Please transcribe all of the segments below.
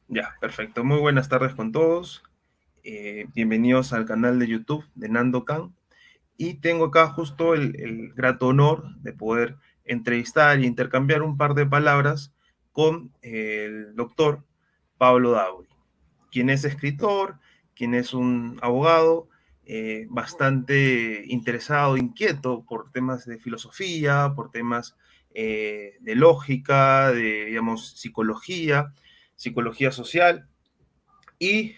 Ya, perfecto. Muy buenas tardes con todos. Bienvenidos al canal de YouTube de Nando Can. Y tengo acá justo el grato honor de poder entrevistar e intercambiar un par de palabras con el doctor Pablo Dauri, quien es escritor, quien es un abogado bastante interesado, inquieto por temas de filosofía, por temas de lógica, de, digamos, psicología social y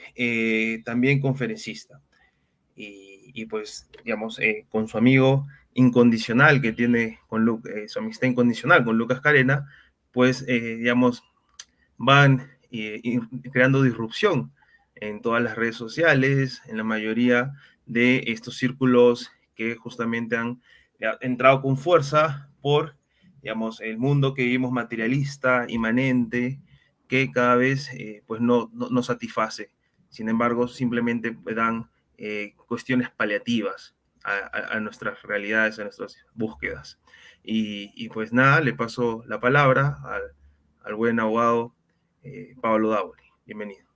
también conferencista. Y pues, digamos, con su amigo incondicional que tiene con su amistad incondicional con Lucas Carena, pues, digamos, van creando disrupción en todas las redes sociales, en la mayoría de estos círculos que justamente han entrado con fuerza por, digamos, el mundo que vivimos materialista, inmanente, que cada vez pues no satisface. Sin embargo, simplemente dan cuestiones paliativas a nuestras realidades, a nuestras búsquedas. Pues nada, le paso la palabra al buen abogado Pablo Dauri. Bienvenido.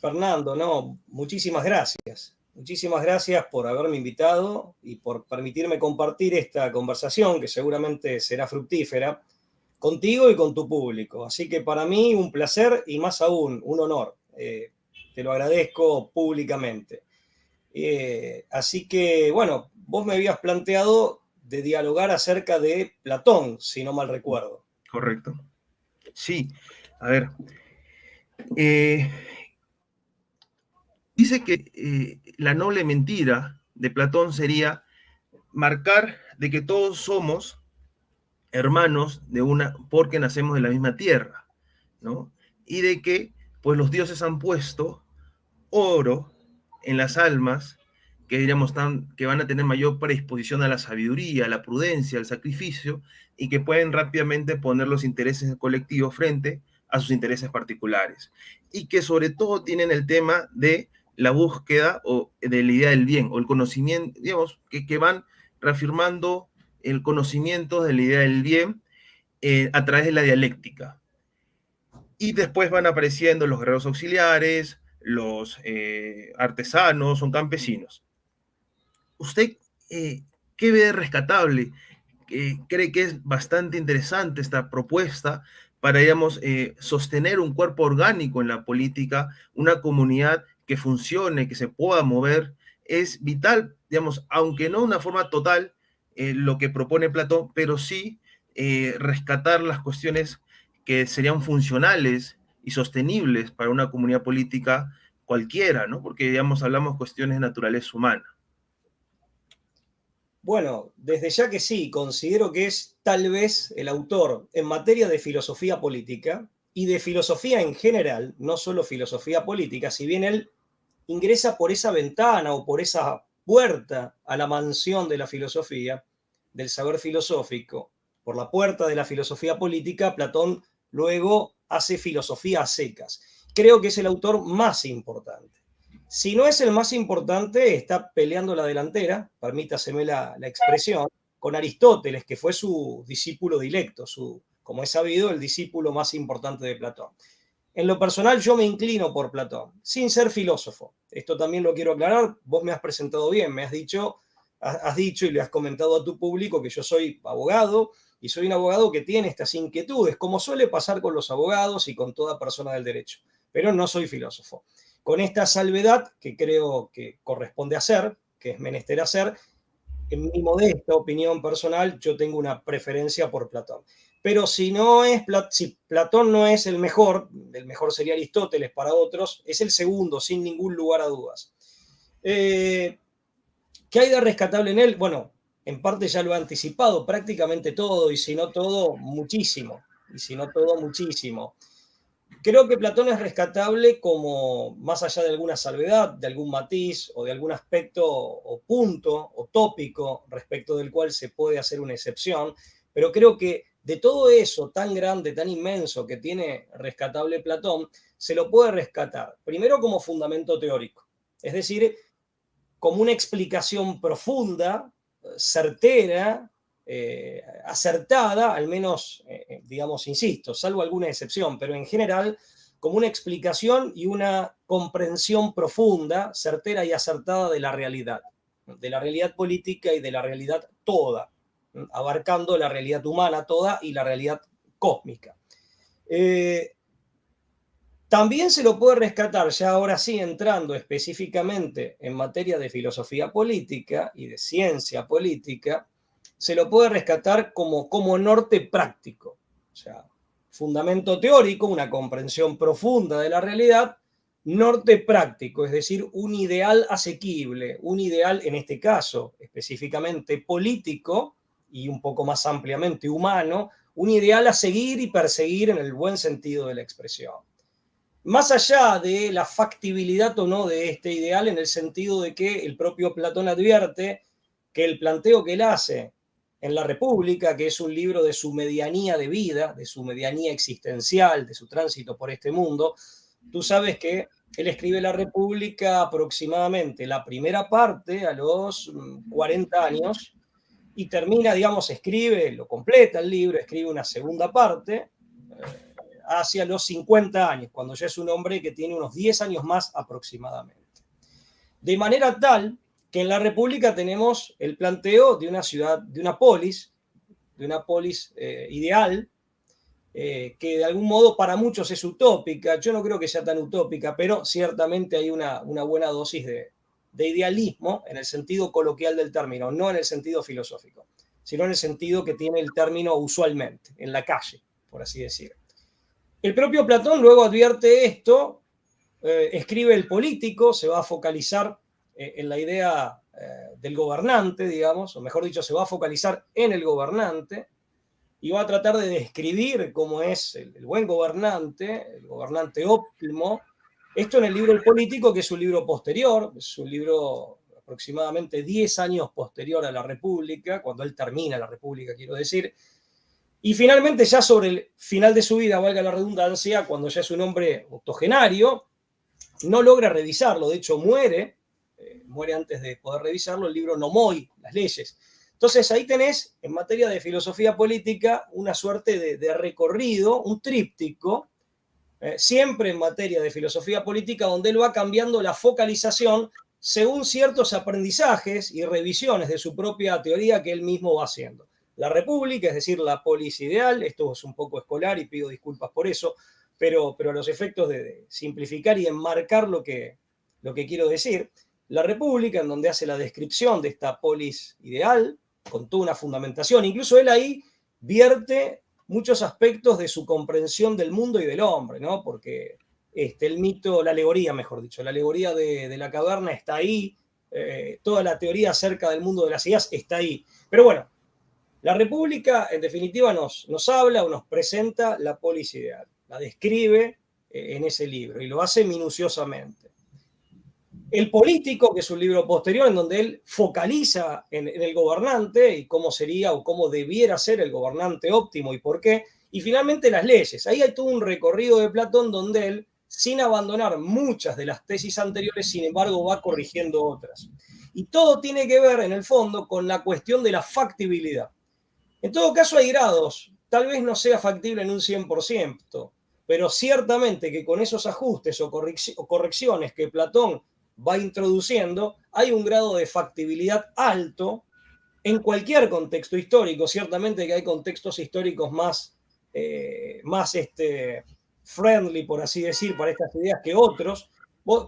Fernando, no, muchísimas gracias. Muchísimas gracias por haberme invitado y por permitirme compartir esta conversación que seguramente será fructífera contigo y con tu público. Así que para mí un placer y más aún un honor. Te lo agradezco públicamente. Así que, bueno, vos me habías planteado de dialogar acerca de Platón, si no mal recuerdo. Correcto. Sí, a ver. eh, Dice que la noble mentira de Platón sería marcar de que todos somos hermanos de una, porque nacemos de la misma tierra, ¿no? Y de que, pues, los dioses han puesto oro en las almas que diríamos que van a tener mayor predisposición a la sabiduría, a la prudencia, al sacrificio, y que pueden rápidamente poner los intereses colectivos frente a sus intereses particulares. Y que sobre todo tienen el tema de la búsqueda o de la idea del bien, o el conocimiento, digamos, que van reafirmando el conocimiento de la idea del bien a través de la dialéctica. Y después van apareciendo los guerreros auxiliares, los artesanos, son campesinos. ¿Usted qué ve de rescatable? ¿Cree que es bastante interesante esta propuesta para, digamos, sostener un cuerpo orgánico en la política, una comunidad que funcione, que se pueda mover? Es vital, digamos, aunque no de una forma total, lo que propone Platón, pero sí rescatar las cuestiones que serían funcionales y sostenibles para una comunidad política cualquiera, ¿no? Porque, digamos, hablamos cuestiones de naturaleza humana. Bueno, desde ya que sí, considero que es tal vez el autor en materia de filosofía política y de filosofía en general, no solo filosofía política, si bien él ingresa por esa ventana o por esa puerta a la mansión de la filosofía, del saber filosófico, por la puerta de la filosofía política, Platón luego hace filosofía a secas. Creo que es el autor más importante. Si no es el más importante, está peleando la delantera, permítaseme la expresión, con Aristóteles, que fue su discípulo directo, como es sabido, el discípulo más importante de Platón. En lo personal, yo me inclino por Platón, sin ser filósofo. Esto también lo quiero aclarar. Vos me has presentado bien, has dicho y le has comentado a tu público que yo soy abogado y soy un abogado que tiene estas inquietudes, como suele pasar con los abogados y con toda persona del derecho. Pero no soy filósofo. Con esta salvedad que creo que corresponde hacer, que es menester hacer, en mi modesta opinión personal, yo tengo una preferencia por Platón. Pero si Platón no es el mejor sería Aristóteles para otros, es el segundo, sin ningún lugar a dudas. ¿Qué hay de rescatable en él? Bueno, en parte ya lo he anticipado, prácticamente todo, y si no todo, muchísimo. Y si no todo, muchísimo. Creo que Platón es rescatable como, más allá de alguna salvedad, de algún matiz o de algún aspecto o punto o tópico respecto del cual se puede hacer una excepción, pero creo que de todo eso tan grande, tan inmenso que tiene rescatable Platón, se lo puede rescatar, primero como fundamento teórico, es decir, como una explicación profunda, certera, acertada, al menos, digamos, insisto, salvo alguna excepción, pero en general como una explicación y una comprensión profunda, certera y acertada de la realidad política y de la realidad toda, abarcando la realidad humana toda y la realidad cósmica. También se lo puede rescatar, ya ahora sí entrando específicamente en materia de filosofía política y de ciencia política, se lo puede rescatar como norte práctico, o sea, fundamento teórico, una comprensión profunda de la realidad, norte práctico, es decir, un ideal asequible, un ideal, en este caso, específicamente político y un poco más ampliamente humano, un ideal a seguir y perseguir en el buen sentido de la expresión. Más allá de la factibilidad o no de este ideal, en el sentido de que el propio Platón advierte que el planteo que él hace en La República, que es un libro de su medianía de vida, de su medianía existencial, de su tránsito por este mundo, tú sabes que él escribe La República aproximadamente la primera parte a los 40 años y termina, digamos, escribe, lo completa el libro, escribe una segunda parte hacia los 50 años, cuando ya es un hombre que tiene unos 10 años más aproximadamente. De manera tal que en la República tenemos el planteo de una ciudad, de una polis ideal, que de algún modo para muchos es utópica. Yo no creo que sea tan utópica, pero ciertamente hay una buena dosis de idealismo en el sentido coloquial del término, no en el sentido filosófico, sino en el sentido que tiene el término usualmente, en la calle, por así decir. El propio Platón luego advierte esto, escribe El Político, se va a focalizar en la idea del gobernante, digamos, o mejor dicho, se va a focalizar en el gobernante y va a tratar de describir cómo es el buen gobernante, el gobernante óptimo. Esto en el libro El Político, que es un libro posterior, es un libro aproximadamente 10 años posterior a la República, cuando él termina la República, quiero decir. Y finalmente, ya sobre el final de su vida, valga la redundancia, cuando ya es un hombre octogenario, no logra revisarlo, de hecho muere antes de poder revisarlo, el libro Nomoi, las leyes. Entonces ahí tenés, en materia de filosofía política, una suerte de recorrido, un tríptico, siempre en materia de filosofía política, donde él va cambiando la focalización según ciertos aprendizajes y revisiones de su propia teoría que él mismo va haciendo. La República, es decir, la polis ideal, esto es un poco escolar y pido disculpas por eso, pero a los efectos de simplificar y enmarcar lo que quiero decir, la República, en donde hace la descripción de esta polis ideal, con toda una fundamentación, incluso él ahí vierte muchos aspectos de su comprensión del mundo y del hombre, ¿no? Porque el mito, la alegoría, mejor dicho, la alegoría de la caverna está ahí, toda la teoría acerca del mundo de las ideas está ahí. Pero bueno, la República, en definitiva, nos habla o nos presenta la polis ideal, la describe en ese libro y lo hace minuciosamente. El Político, que es un libro posterior en donde él focaliza en el gobernante y cómo sería o cómo debiera ser el gobernante óptimo y por qué. Y finalmente las leyes. Ahí hay todo un recorrido de Platón donde él, sin abandonar muchas de las tesis anteriores, sin embargo, va corrigiendo otras. Y todo tiene que ver, en el fondo, con la cuestión de la factibilidad. En todo caso, hay grados. Tal vez no sea factible en un 100%, pero ciertamente que con esos ajustes o correcciones que Platón va introduciendo, hay un grado de factibilidad alto en cualquier contexto histórico. Ciertamente que hay contextos históricos más friendly, por así decir, para estas ideas que otros.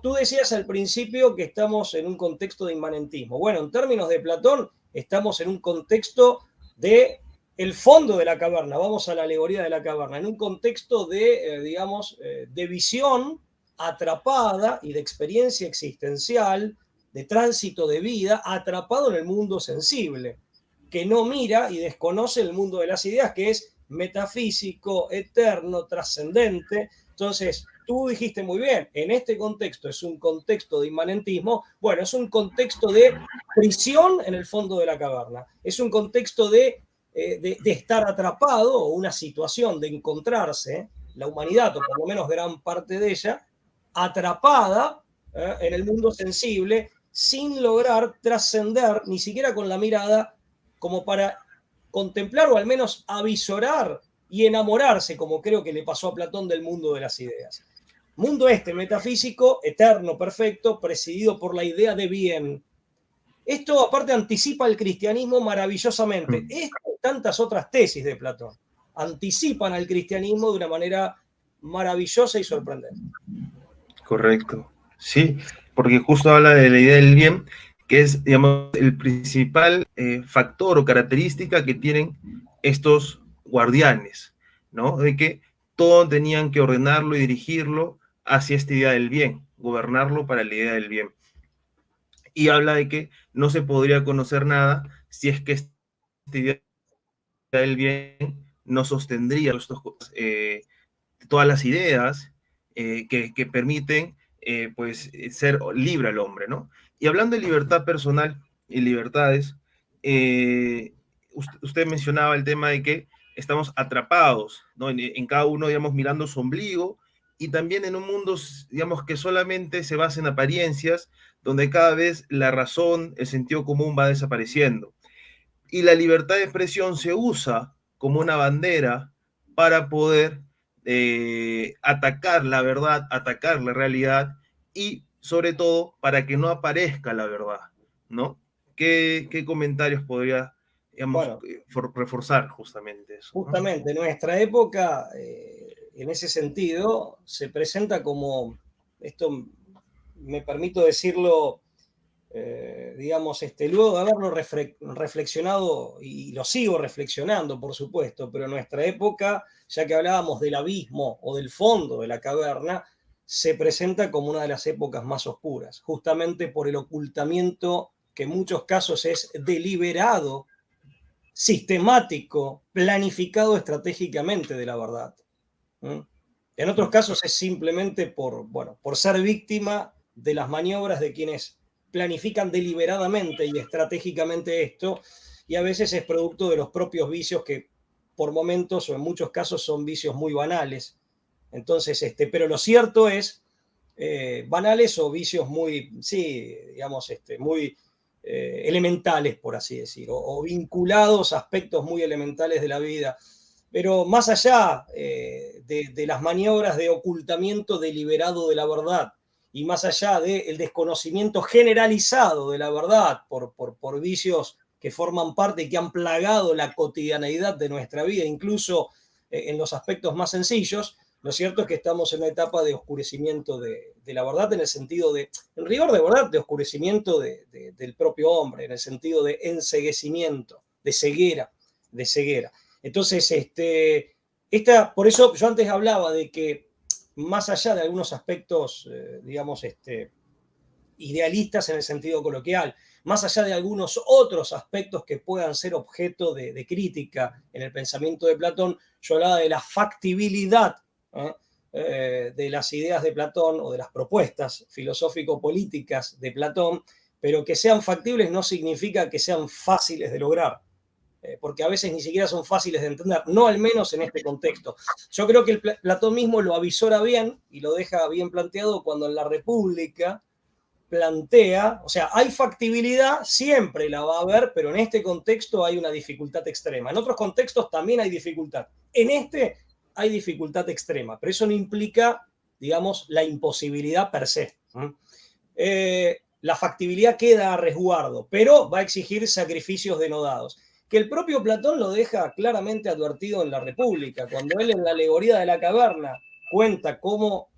Tú decías al principio que estamos en un contexto de inmanentismo. Bueno, en términos de Platón, estamos en un contexto de el fondo de la caverna, vamos a la alegoría de la caverna, en un contexto de, de visión atrapada y de experiencia existencial, de tránsito de vida, atrapado en el mundo sensible, que no mira y desconoce el mundo de las ideas, que es metafísico, eterno, trascendente. Entonces, tú dijiste muy bien, en este contexto es un contexto de inmanentismo, bueno, es un contexto de prisión en el fondo de la caverna, es un contexto de estar atrapado o una situación de encontrarse, la humanidad, o por lo menos gran parte de ella, atrapada en el mundo sensible, sin lograr trascender, ni siquiera con la mirada, como para contemplar o al menos avisorar y enamorarse, como creo que le pasó a Platón, del mundo de las ideas. Mundo este metafísico, eterno, perfecto, presidido por la idea de bien. Esto aparte anticipa el cristianismo maravillosamente. Esto y tantas otras tesis de Platón anticipan al cristianismo de una manera maravillosa y sorprendente. Correcto. Sí, porque justo habla de la idea del bien, que es, digamos, el principal factor o característica que tienen estos guardianes, ¿no? De que todo tenían que ordenarlo y dirigirlo hacia esta idea del bien, gobernarlo para la idea del bien. Y habla de que no se podría conocer nada si es que esta idea del bien no sostendría todas las ideas que permiten pues ser libre al hombre, ¿no? Y hablando de libertad personal y libertades, usted mencionaba el tema de que estamos atrapados, ¿no? En cada uno, digamos, mirando su ombligo y también en un mundo, digamos, que solamente se basa en apariencias, donde cada vez la razón, el sentido común va desapareciendo. Y la libertad de expresión se usa como una bandera para poder atacar la verdad, atacar la realidad y sobre todo para que no aparezca la verdad, ¿no? ¿Qué comentarios podría, digamos, Bueno, reforzar justamente eso, ¿no? justamente nuestra época, en ese sentido, se presenta como, esto me permito decirlo, digamos, luego de haberlo reflexionado, y lo sigo reflexionando, por supuesto, pero en nuestra época, ya que hablábamos del abismo o del fondo de la caverna, se presenta como una de las épocas más oscuras, justamente por el ocultamiento que en muchos casos es deliberado, sistemático, planificado estratégicamente de la verdad. ¿Mm? En otros casos es simplemente por ser víctima de las maniobras de quienes planifican deliberadamente y estratégicamente esto, y a veces es producto de los propios vicios que por momentos o en muchos casos son vicios muy banales. Entonces, pero lo cierto es, banales o vicios muy, sí, digamos, muy elementales, por así decir, o vinculados a aspectos muy elementales de la vida. Pero más allá de las maniobras de ocultamiento deliberado de la verdad y más allá del desconocimiento generalizado de la verdad por vicios que forman parte y que han plagado la cotidianeidad de nuestra vida, incluso en los aspectos más sencillos, lo cierto es que estamos en una etapa de oscurecimiento de la verdad en el sentido de, en rigor de verdad, de oscurecimiento del propio hombre, en el sentido de enceguecimiento, de ceguera, de ceguera. Entonces, por eso yo antes hablaba de que más allá de algunos aspectos, digamos, idealistas en el sentido coloquial, más allá de algunos otros aspectos que puedan ser objeto de crítica en el pensamiento de Platón, yo hablaba de la factibilidad de las ideas de Platón o de las propuestas filosófico-políticas de Platón, pero que sean factibles no significa que sean fáciles de lograr. Porque a veces ni siquiera son fáciles de entender, no al menos en este contexto. Yo creo que Platón mismo lo avisora bien y lo deja bien planteado cuando en la República plantea, o sea, hay factibilidad, siempre la va a haber, pero en este contexto hay una dificultad extrema. En otros contextos también hay dificultad. En este hay dificultad extrema, pero eso no implica, digamos, la imposibilidad per se. La factibilidad queda a resguardo, pero va a exigir sacrificios denodados, que el propio Platón lo deja claramente advertido en la República, cuando él en la alegoría de la caverna cuenta cómo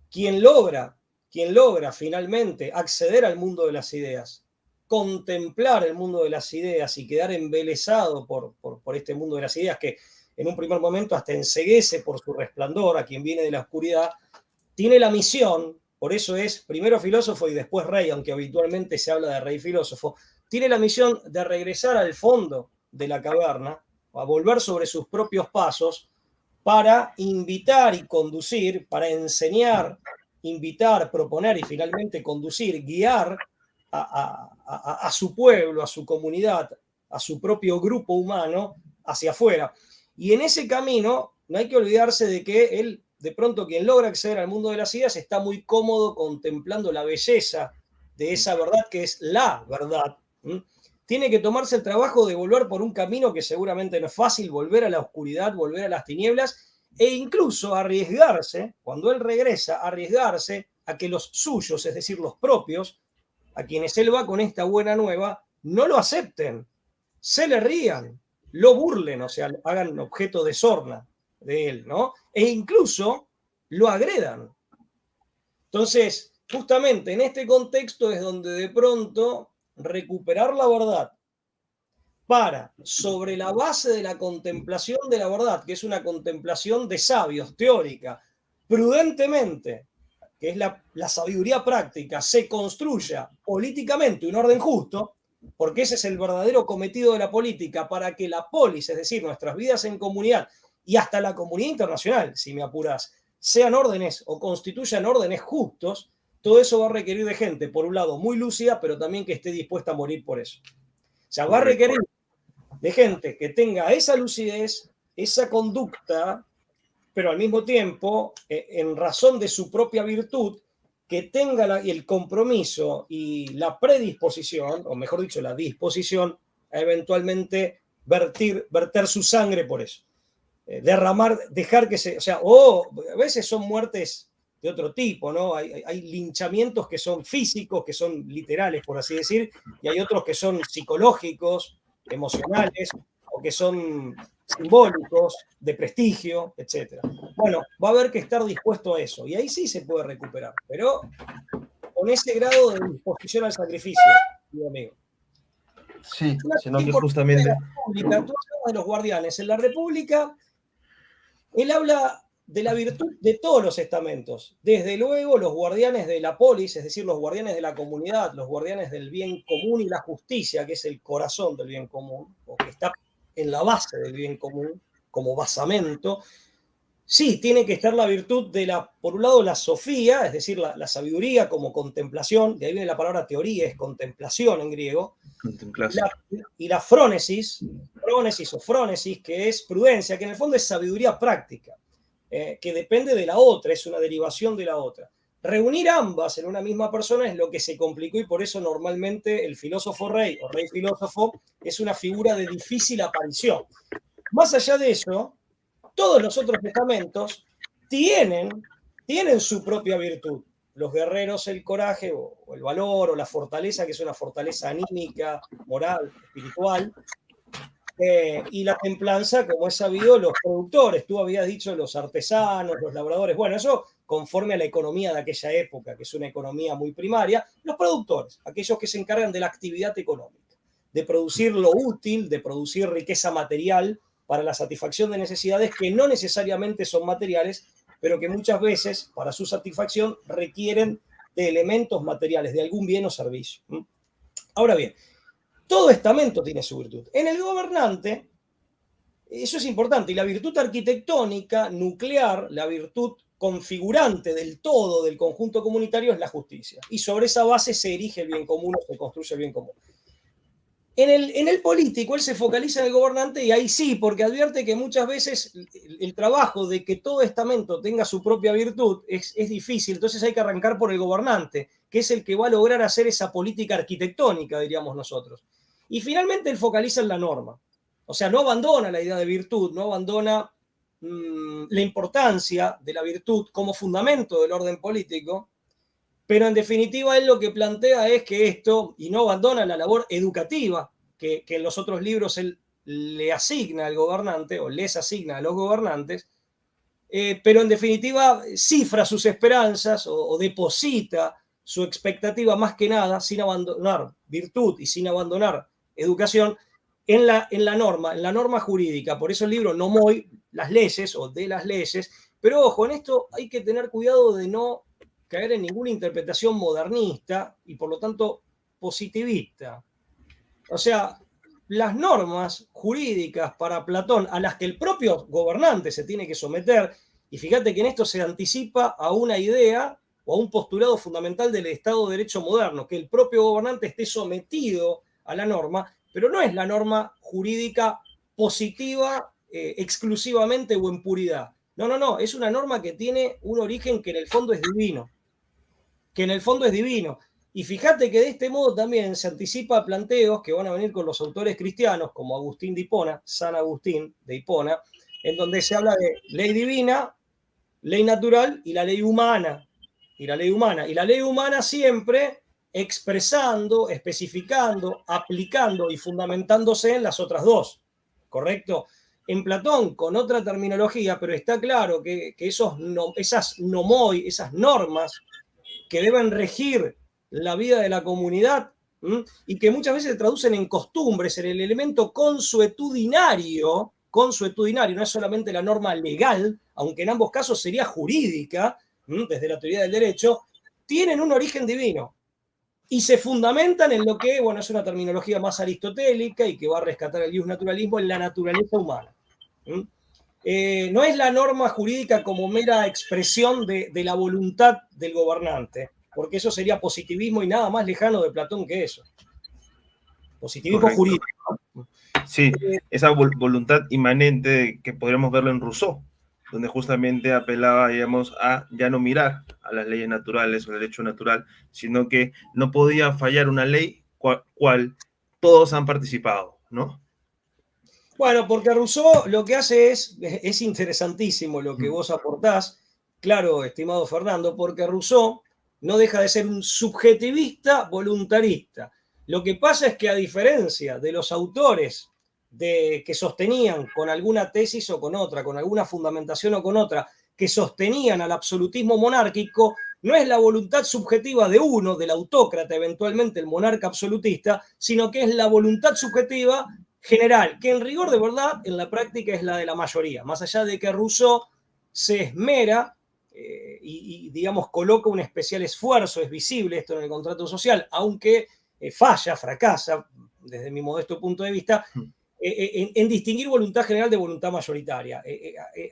quien logra finalmente acceder al mundo de las ideas, contemplar el mundo de las ideas y quedar embelesado por este mundo de las ideas que en un primer momento hasta enceguece por su resplandor a quien viene de la oscuridad, tiene la misión, por eso es primero filósofo y después rey, aunque habitualmente se habla de rey filósofo, tiene la misión de regresar al fondo de la caverna, a volver sobre sus propios pasos, para invitar y conducir, para enseñar, invitar, proponer y finalmente conducir, guiar a su pueblo, a su comunidad, a su propio grupo humano hacia afuera. Y en ese camino no hay que olvidarse de que él, de pronto quien logra acceder al mundo de las ideas, está muy cómodo contemplando la belleza de esa verdad que es la verdad. Tiene que tomarse el trabajo de volver por un camino que seguramente no es fácil, volver a la oscuridad, volver a las tinieblas, e incluso arriesgarse, cuando él regresa, arriesgarse a que los suyos, es decir, los propios, a quienes él va con esta buena nueva, no lo acepten, se le rían, lo burlen, o sea, hagan objeto de sorna de él, ¿no? E incluso lo agredan. Entonces, justamente en este contexto es donde de pronto recuperar la verdad para, sobre la base de la contemplación de la verdad, que es una contemplación de sabios, teórica, prudentemente, que es la sabiduría práctica, se construya políticamente un orden justo, porque ese es el verdadero cometido de la política, para que la polis, es decir, nuestras vidas en comunidad y hasta la comunidad internacional, si me apuras, sean órdenes o constituyan órdenes justos, todo eso va a requerir de gente, por un lado, muy lúcida, pero también que esté dispuesta a morir por eso. O sea, va a requerir de gente que tenga esa lucidez, esa conducta, pero al mismo tiempo, en razón de su propia virtud, que tenga el compromiso y la predisposición, o mejor dicho, la disposición a eventualmente verter su sangre por eso. Derramar, dejar que se, o sea, a veces son muertes de otro tipo, ¿no? Hay linchamientos que son físicos, que son literales, por así decir, y hay otros que son psicológicos, emocionales, o que son simbólicos, de prestigio, etc. Bueno, va a haber que estar dispuesto a eso, y ahí sí se puede recuperar, pero con ese grado de disposición al sacrificio, mi amigo. Sí, sino que justamente... Tú hablabas de los guardianes. En la República, él habla de la virtud de todos los estamentos. Desde luego, los guardianes de la polis, es decir, los guardianes de la comunidad, los guardianes del bien común y la justicia, que es el corazón del bien común, o que está en la base del bien común, como basamento. Sí, tiene que estar la virtud de por un lado, la sofía, es decir, la sabiduría como contemplación, de ahí viene la palabra teoría, es contemplación en griego, y la frónesis o frónesis, que es prudencia, que en el fondo es sabiduría práctica, que depende de la otra, es una derivación de la otra. Reunir ambas en una misma persona es lo que se complicó, y por eso normalmente el filósofo rey o rey filósofo es una figura de difícil aparición. Más allá de eso, todos los otros estamentos tienen su propia virtud. Los guerreros el coraje o el valor o la fortaleza, que es una fortaleza anímica, moral, espiritual, y la templanza, como es sabido, los productores. Tú habías dicho los artesanos, los labradores. Bueno, eso conforme a la economía de aquella época, que es una economía muy primaria. Los productores, aquellos que se encargan de la actividad económica, de producir lo útil, de producir riqueza material para la satisfacción de necesidades que no necesariamente son materiales, pero que muchas veces, para su satisfacción, requieren de elementos materiales, de algún bien o servicio. Ahora bien, todo estamento tiene su virtud. En el gobernante, eso es importante, y la virtud arquitectónica, nuclear, la virtud configurante del todo, del conjunto comunitario, es la justicia. Y sobre esa base se erige el bien común o se construye el bien común. En el político, él se focaliza en el gobernante, y ahí sí, porque advierte que muchas veces el trabajo de que todo estamento tenga su propia virtud es difícil, entonces hay que arrancar por el gobernante, que es el que va a lograr hacer esa política arquitectónica, diríamos nosotros. Y finalmente él focaliza en la norma. O sea, no abandona la idea de virtud, no abandona la importancia de la virtud como fundamento del orden político, pero en definitiva él lo que plantea es que esto, y no abandona la labor educativa que en los otros libros él le asigna al gobernante, o les asigna a los gobernantes, pero en definitiva cifra sus esperanzas o deposita su expectativa más que nada, sin abandonar virtud y sin abandonar educación, en la norma jurídica. Por eso el libro Nomoi, las leyes o de las leyes, pero ojo, en esto hay que tener cuidado de no caer en ninguna interpretación modernista y por lo tanto positivista. O sea, las normas jurídicas para Platón, a las que el propio gobernante se tiene que someter, y fíjate que en esto se anticipa a una idea o a un postulado fundamental del Estado de Derecho moderno, que el propio gobernante esté sometido a la norma, pero no es la norma jurídica positiva exclusivamente o en puridad. No, es una norma que tiene un origen que en el fondo es divino. Y fíjate que de este modo también se anticipa a planteos que van a venir con los autores cristianos, como Agustín de Hipona, San Agustín de Hipona, en donde se habla de ley divina, ley natural y la ley humana. Y la ley humana. Y la ley humana siempre expresando, especificando, aplicando y fundamentándose en las otras dos. ¿Correcto? En Platón, con otra terminología, pero está claro que esas nomoi, esas normas que deben regir la vida de la comunidad, ¿m? Y que muchas veces se traducen en costumbres, en el elemento consuetudinario, no es solamente la norma legal, aunque en ambos casos sería jurídica, desde la teoría del derecho, tienen un origen divino y se fundamentan en lo que, bueno, es una terminología más aristotélica y que va a rescatar el naturalismo en la naturaleza humana. No es la norma jurídica como mera expresión de la voluntad del gobernante, porque eso sería positivismo y nada más lejano de Platón que eso. Positivismo Correcto. jurídico. Sí, esa voluntad inmanente que podríamos verlo en Rousseau, donde justamente apelaba, digamos, a ya no mirar a las leyes naturales o el derecho natural, sino que no podía fallar una ley cual todos han participado, ¿no? Bueno, porque Rousseau lo que hace es interesantísimo lo que vos aportás, claro, estimado Fernando, porque Rousseau no deja de ser un subjetivista voluntarista. Lo que pasa es que a diferencia de los autores que sostenían con alguna tesis o con otra, con alguna fundamentación o con otra, que sostenían al absolutismo monárquico, no es la voluntad subjetiva de uno, del autócrata, eventualmente el monarca absolutista, sino que es la voluntad subjetiva general, que en rigor de verdad en la práctica es la de la mayoría, más allá de que Rousseau se esmera digamos, coloca un especial esfuerzo, es visible esto en el contrato social, aunque fracasa, desde mi modesto punto de vista, en distinguir voluntad general de voluntad mayoritaria.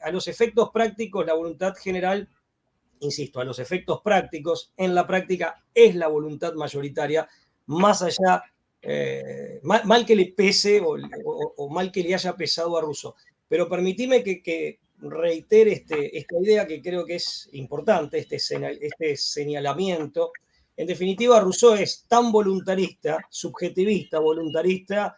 A los efectos prácticos, la voluntad general, insisto, a los efectos prácticos, en la práctica es la voluntad mayoritaria, más allá mal que le pese o mal que le haya pesado a Rousseau. Pero permitime que reitere esta idea que creo que es importante, este señalamiento. En definitiva, Rousseau es tan voluntarista, subjetivista, voluntarista,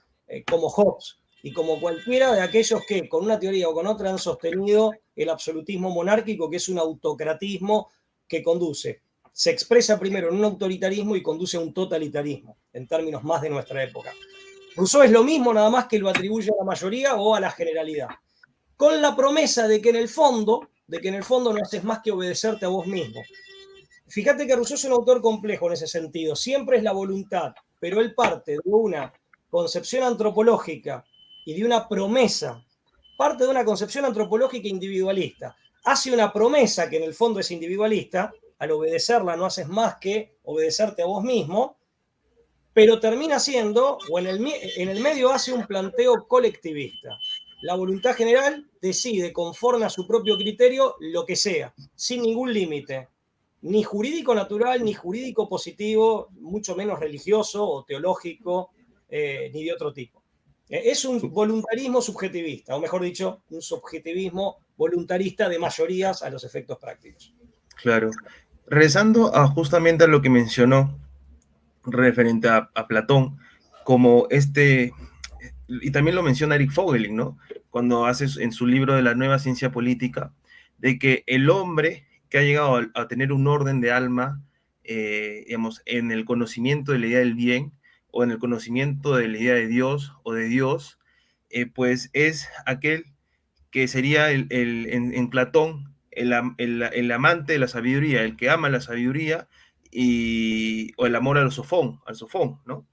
como Hobbes y como cualquiera de aquellos que con una teoría o con otra han sostenido el absolutismo monárquico, que es un autocratismo que se expresa primero en un autoritarismo y conduce a un totalitarismo, en términos más de nuestra época. Rousseau es lo mismo, nada más que lo atribuye a la mayoría o a la generalidad, con la promesa de que en el fondo no haces más que obedecerte a vos mismo. Fíjate que Rousseau es un autor complejo en ese sentido, siempre es la voluntad, pero él parte de una concepción antropológica y de una promesa, parte de una concepción antropológica individualista, hace una promesa que en el fondo es individualista, al obedecerla no haces más que obedecerte a vos mismo, pero termina siendo, o en el medio hace un planteo colectivista. La voluntad general decide conforme a su propio criterio lo que sea, sin ningún límite, ni jurídico natural, ni jurídico positivo, mucho menos religioso o teológico, ni de otro tipo. Es un voluntarismo subjetivista, o mejor dicho, un subjetivismo voluntarista de mayorías a los efectos prácticos. Claro. Regresando justamente a lo que mencionó referente a Platón, como y también lo menciona Eric Voegelin, ¿no? Cuando hace en su libro de la nueva ciencia política, de que el hombre que ha llegado a tener un orden de alma, digamos, en el conocimiento de la idea del bien, o en el conocimiento de la idea de Dios o de Dios, pues es aquel que sería en Platón el amante de la sabiduría, el que ama la sabiduría, o el amor al sofón, ¿no?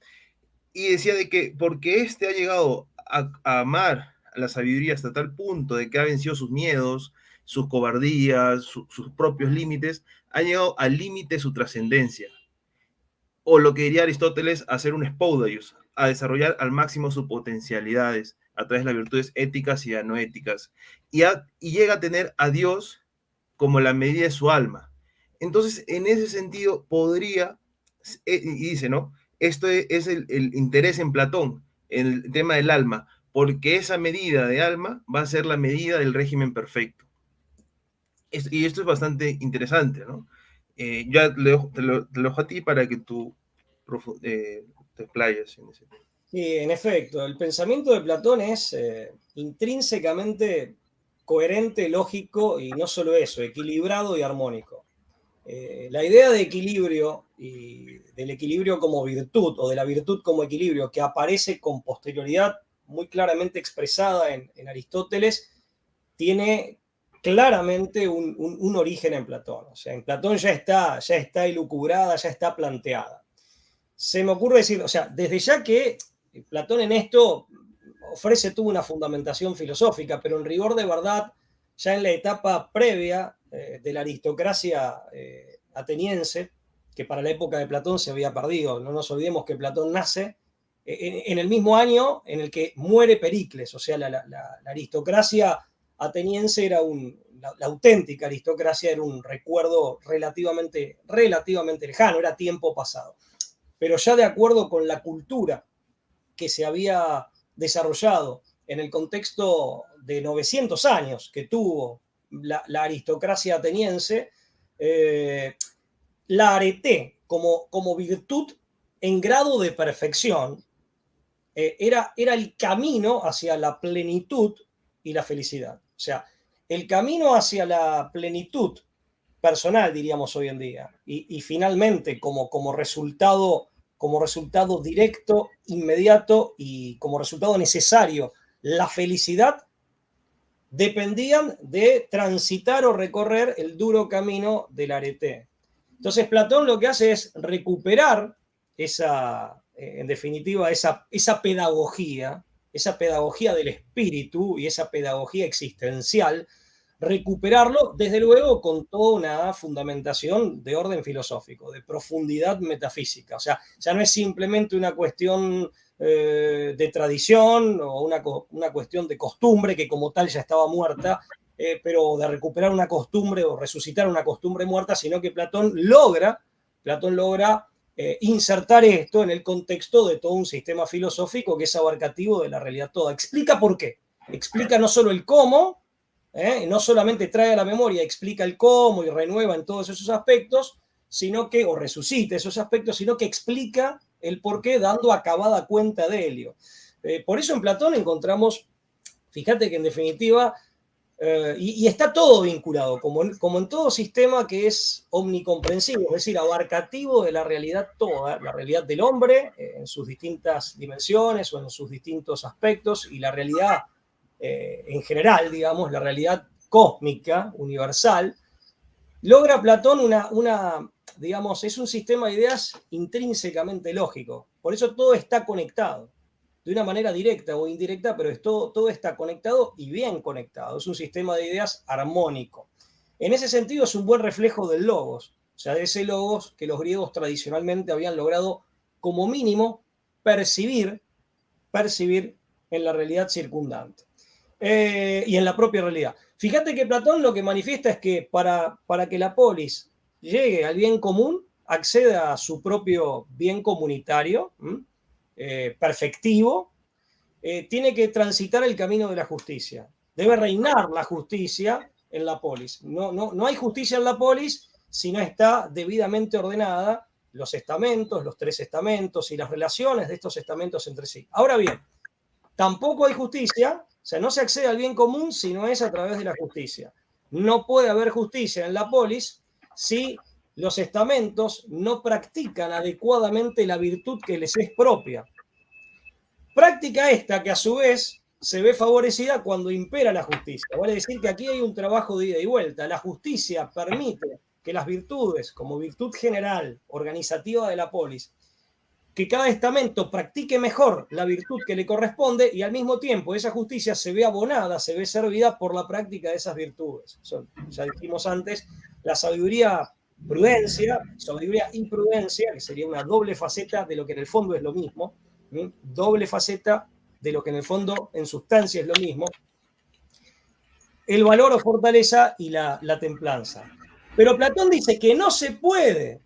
Y decía de que porque éste ha llegado a amar a la sabiduría hasta tal punto de que ha vencido sus miedos, sus cobardías, sus propios límites, ha llegado al límite de su trascendencia. O lo que diría Aristóteles, hacer un spoudaios, a desarrollar al máximo sus potencialidades a través de las virtudes éticas y anoéticas. Y llega a tener a Dios como la medida de su alma. Entonces, en ese sentido, podría, y dice, ¿no? Esto es el interés en Platón, en el tema del alma, porque esa medida de alma va a ser la medida del régimen perfecto. Y esto es bastante interesante, ¿no? Ya te lo dejo a ti para que tú te explayes en ese tema. Sí, en efecto, el pensamiento de Platón es intrínsecamente coherente, lógico y no solo eso, equilibrado y armónico. La idea de equilibrio y del equilibrio como virtud o de la virtud como equilibrio que aparece con posterioridad muy claramente expresada en Aristóteles tiene claramente un origen en Platón. O sea, en Platón ya está elucubrada, ya está planteada. Se me ocurre decir, o sea, desde ya que Platón en esto ofrece tuvo una fundamentación filosófica, pero en rigor de verdad, ya en la etapa previa de la aristocracia ateniense, que para la época de Platón se había perdido, no nos olvidemos que Platón nace en el mismo año en el que muere Pericles, o sea, la aristocracia ateniense era la auténtica aristocracia era un recuerdo relativamente lejano, era tiempo pasado. Pero ya de acuerdo con la cultura que se había desarrollado en el contexto de 900 años que tuvo la aristocracia ateniense, la areté como virtud en grado de perfección era el camino hacia la plenitud y la felicidad. O sea, el camino hacia la plenitud personal, diríamos hoy en día, y finalmente como resultado directo, inmediato y como resultado necesario, la felicidad, dependían de transitar o recorrer el duro camino del arete. Entonces Platón lo que hace es recuperar en definitiva, esa pedagogía del espíritu y esa pedagogía existencial, recuperarlo, desde luego, con toda una fundamentación de orden filosófico, de profundidad metafísica. O sea, ya no es simplemente una cuestión de tradición o una cuestión de costumbre que como tal ya estaba muerta, pero de recuperar una costumbre o resucitar una costumbre muerta, sino que Platón logra insertar esto en el contexto de todo un sistema filosófico que es abarcativo de la realidad toda. Explica por qué. Explica no solo el cómo, no solamente trae a la memoria, explica el cómo y renueva en todos esos aspectos, o resucita esos aspectos, sino que explica el por qué dando acabada cuenta de ello. Por eso en Platón encontramos, fíjate que en definitiva, y está todo vinculado, como en todo sistema que es omnicomprensivo, es decir, abarcativo de la realidad toda, la realidad del hombre en sus distintas dimensiones o en sus distintos aspectos, y la realidad en general, digamos, la realidad cósmica, universal. Logra Platón digamos, es un sistema de ideas intrínsecamente lógico. Por eso todo está conectado, de una manera directa o indirecta, pero todo está conectado y bien conectado. Es un sistema de ideas armónico. En ese sentido es un buen reflejo del logos, o sea, de ese logos que los griegos tradicionalmente habían logrado como mínimo percibir en la realidad circundante. Y en la propia realidad. Fíjate que Platón lo que manifiesta es que para que la polis llegue al bien común, acceda a su propio bien comunitario, perfectivo, tiene que transitar el camino de la justicia. Debe reinar la justicia en la polis. No hay justicia en la polis si no está debidamente ordenada los estamentos, los 3 estamentos y las relaciones de estos estamentos entre sí. Ahora bien, tampoco hay justicia, o sea, no se accede al bien común si no es a través de la justicia. No puede haber justicia en la polis si los estamentos no practican adecuadamente la virtud que les es propia. Práctica esta que a su vez se ve favorecida cuando impera la justicia. Vale decir que aquí hay un trabajo de ida y vuelta. La justicia permite que las virtudes, como virtud general, organizativa de la polis, que cada estamento practique mejor la virtud que le corresponde y al mismo tiempo esa justicia se ve abonada, se ve servida por la práctica de esas virtudes. Ya dijimos antes, la sabiduría prudencia, sabiduría y prudencia, que sería una doble faceta de lo que en el fondo es lo mismo, doble faceta de lo que en el fondo en sustancia es lo mismo, el valor o fortaleza y la templanza. Pero Platón dice que no se puede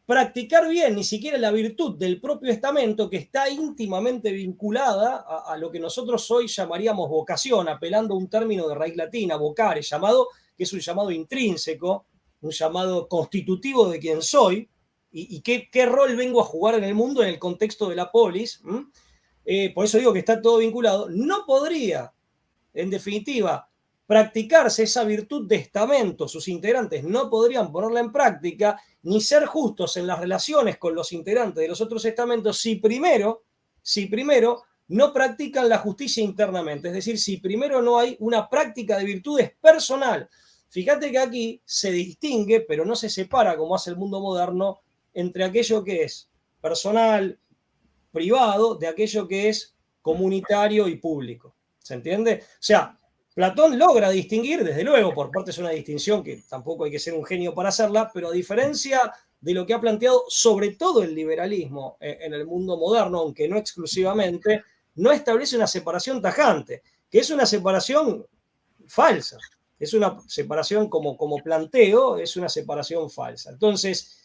practicar bien ni siquiera la virtud del propio estamento, que está íntimamente vinculada a lo que nosotros hoy llamaríamos vocación, apelando a un término de raíz latina, vocare, que es un llamado intrínseco, un llamado constitutivo de quien soy, y qué rol vengo a jugar en el mundo en el contexto de la polis. Por eso digo que está todo vinculado. No podría, en definitiva, practicarse esa virtud de estamento, sus integrantes no podrían ponerla en práctica, ni ser justos en las relaciones con los integrantes de los otros estamentos si primero no practican la justicia internamente, es decir, si primero no hay una práctica de virtudes personal. Fíjate que aquí se distingue, pero no se separa, como hace el mundo moderno, entre aquello que es personal, privado, de aquello que es comunitario y público. ¿Se entiende? O sea, Platón logra distinguir, desde luego, por parte es una distinción que tampoco hay que ser un genio para hacerla, pero a diferencia de lo que ha planteado sobre todo el liberalismo en el mundo moderno, aunque no exclusivamente, no establece una separación tajante, que es una separación falsa. Es una separación como planteo, es una separación falsa. Entonces,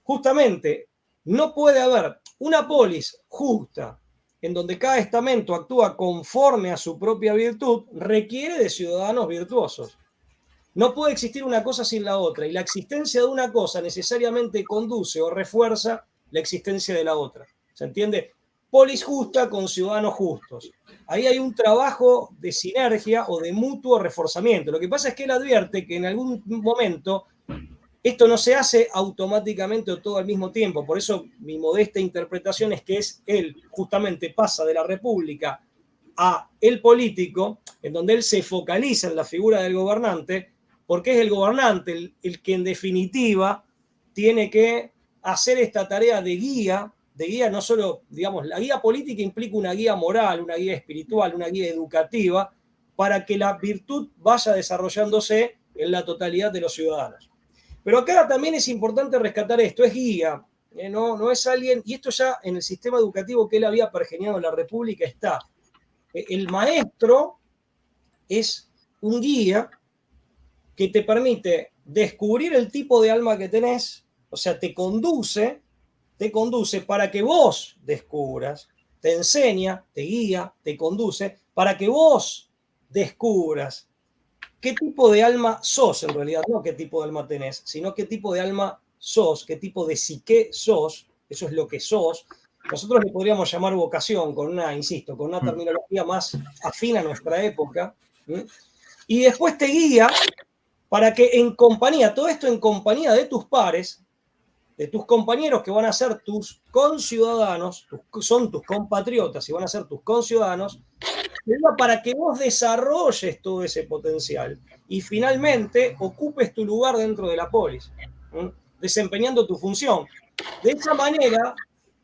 justamente, no puede haber una polis justa en donde cada estamento actúa conforme a su propia virtud, requiere de ciudadanos virtuosos. No puede existir una cosa sin la otra, y la existencia de una cosa necesariamente conduce o refuerza la existencia de la otra. ¿Se entiende? Polis justa con ciudadanos justos. Ahí hay un trabajo de sinergia o de mutuo reforzamiento. Lo que pasa es que él advierte que en algún momento esto no se hace automáticamente o todo al mismo tiempo. Por eso mi modesta interpretación es que él justamente pasa de la república a el político, en donde él se focaliza en la figura del gobernante, porque es el gobernante el que en definitiva tiene que hacer esta tarea de guía no solo, digamos, la guía política implica una guía moral, una guía espiritual, una guía educativa, para que la virtud vaya desarrollándose en la totalidad de los ciudadanos. Pero acá también es importante rescatar esto, es guía, no es alguien, y esto ya en el sistema educativo que él había pergeñado en la República está. El maestro es un guía que te permite descubrir el tipo de alma que tenés, o sea, te conduce para que vos descubras, te enseña, te guía, te conduce, para que vos descubras qué tipo de alma sos en realidad, no qué tipo de alma tenés, sino qué tipo de alma sos, qué tipo de psique sos, eso es lo que sos. Nosotros le podríamos llamar vocación con una terminología más afín a nuestra época. Y después te guía para que en compañía, todo esto en compañía de tus pares, de tus compañeros que van a ser tus conciudadanos, son tus compatriotas y van a ser tus conciudadanos, para que vos desarrolles todo ese potencial y finalmente ocupes tu lugar dentro de la polis, desempeñando tu función. De esa manera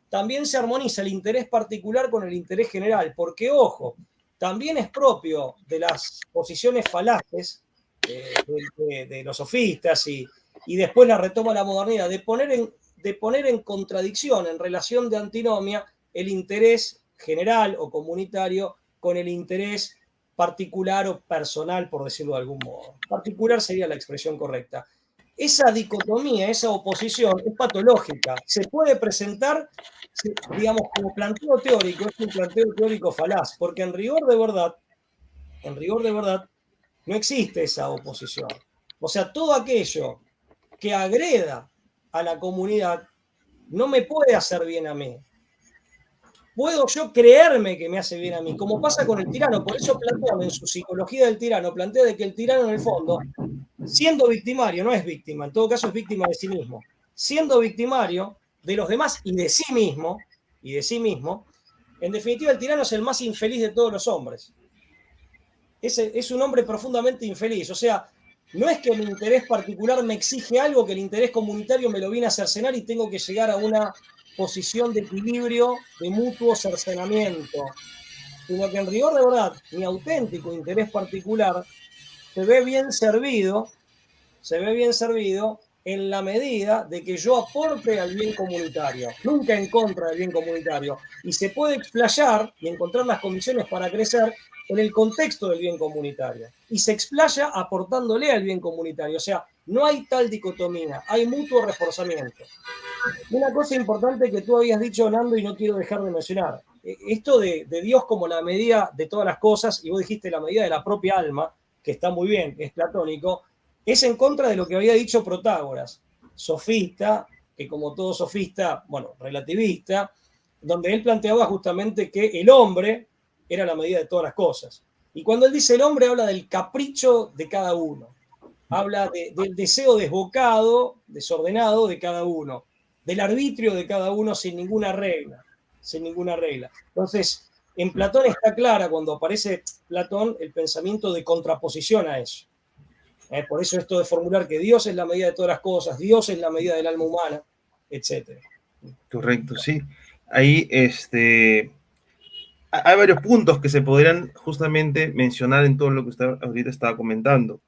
también se armoniza el interés particular con el interés general, porque, ojo, también es propio de las posiciones falaces de los sofistas y después la retoma la modernidad, de poner en contradicción, en relación de antinomia, el interés general o comunitario con el interés particular o personal, por decirlo de algún modo. Particular sería la expresión correcta. Esa dicotomía, esa oposición es patológica. Se puede presentar, digamos, como planteo teórico, es un planteo teórico falaz, porque en rigor de verdad, no existe esa oposición. O sea, todo aquello que agreda a la comunidad no me puede hacer bien a mí. Puedo yo creerme que me hace bien a mí, como pasa con el tirano. Por eso Platón, en su psicología del tirano, plantea de que el tirano, en el fondo, siendo victimario, no es víctima, en todo caso es víctima de sí mismo, siendo victimario de los demás y de sí mismo, en definitiva el tirano es el más infeliz de todos los hombres. Es un hombre profundamente infeliz. O sea, no es que mi interés particular me exige algo, que el interés comunitario me lo viene a cercenar y tengo que llegar a una posición de equilibrio, de mutuo cercenamiento, sino que en rigor de verdad, mi auténtico interés particular se ve bien servido en la medida de que yo aporte al bien comunitario, nunca en contra del bien comunitario, y se puede explayar y encontrar las condiciones para crecer en el contexto del bien comunitario, y se explaya aportándole al bien comunitario, o sea, no hay tal dicotomía, hay mutuo reforzamiento. Una cosa importante que tú habías dicho, Nando, y no quiero dejar de mencionar, esto de Dios como la medida de todas las cosas, y vos dijiste la medida de la propia alma, que está muy bien, es platónico, es en contra de lo que había dicho Protágoras, sofista, que como todo sofista, bueno, relativista, donde él planteaba justamente que el hombre era la medida de todas las cosas. Y cuando él dice el hombre, habla del capricho de cada uno, habla del deseo desbocado, desordenado de cada uno, del arbitrio de cada uno sin ninguna regla, sin ninguna regla. Entonces, en Platón está clara, cuando aparece Platón, el pensamiento de contraposición a eso. Por eso esto de formular que Dios es la medida de todas las cosas, Dios es la medida del alma humana, etc. Correcto, sí. Ahí hay varios puntos que se podrían justamente mencionar en todo lo que usted ahorita estaba comentando.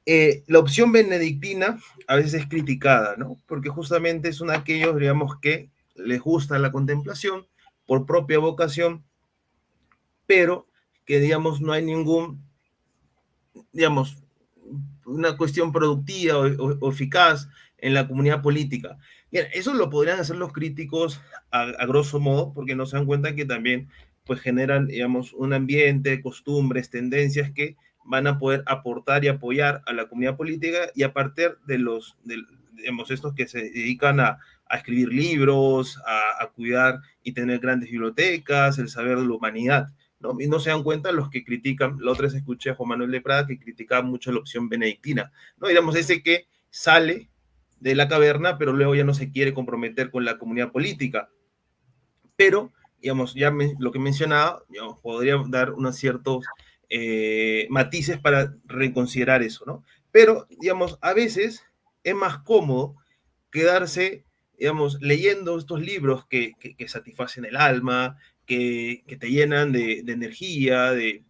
La opción benedictina a veces es criticada, ¿no? Porque justamente son aquellos, digamos, que les gusta la contemplación por propia vocación, pero que, digamos, no hay ningún, digamos, una cuestión productiva o eficaz en la comunidad política. Bien, eso lo podrían hacer los críticos a grosso modo, porque no se dan cuenta que también pues generan, digamos, un ambiente, costumbres, tendencias que van a poder aportar y apoyar a la comunidad política y a partir de digamos, estos que se dedican a escribir libros, a cuidar y tener grandes bibliotecas, el saber de la humanidad. ¿No? Y no se dan cuenta los que critican, la otra vez escuché a Juan Manuel de Prada que criticaba mucho la opción benedictina, ¿no? Digamos, ese que sale de la caverna, pero luego ya no se quiere comprometer con la comunidad política. Pero, digamos, lo que mencionaba, digamos, podría dar unos ciertos matices para reconsiderar eso, ¿no? Pero, digamos, a veces es más cómodo quedarse, digamos, leyendo estos libros que satisfacen el alma, que te llenan de energía, de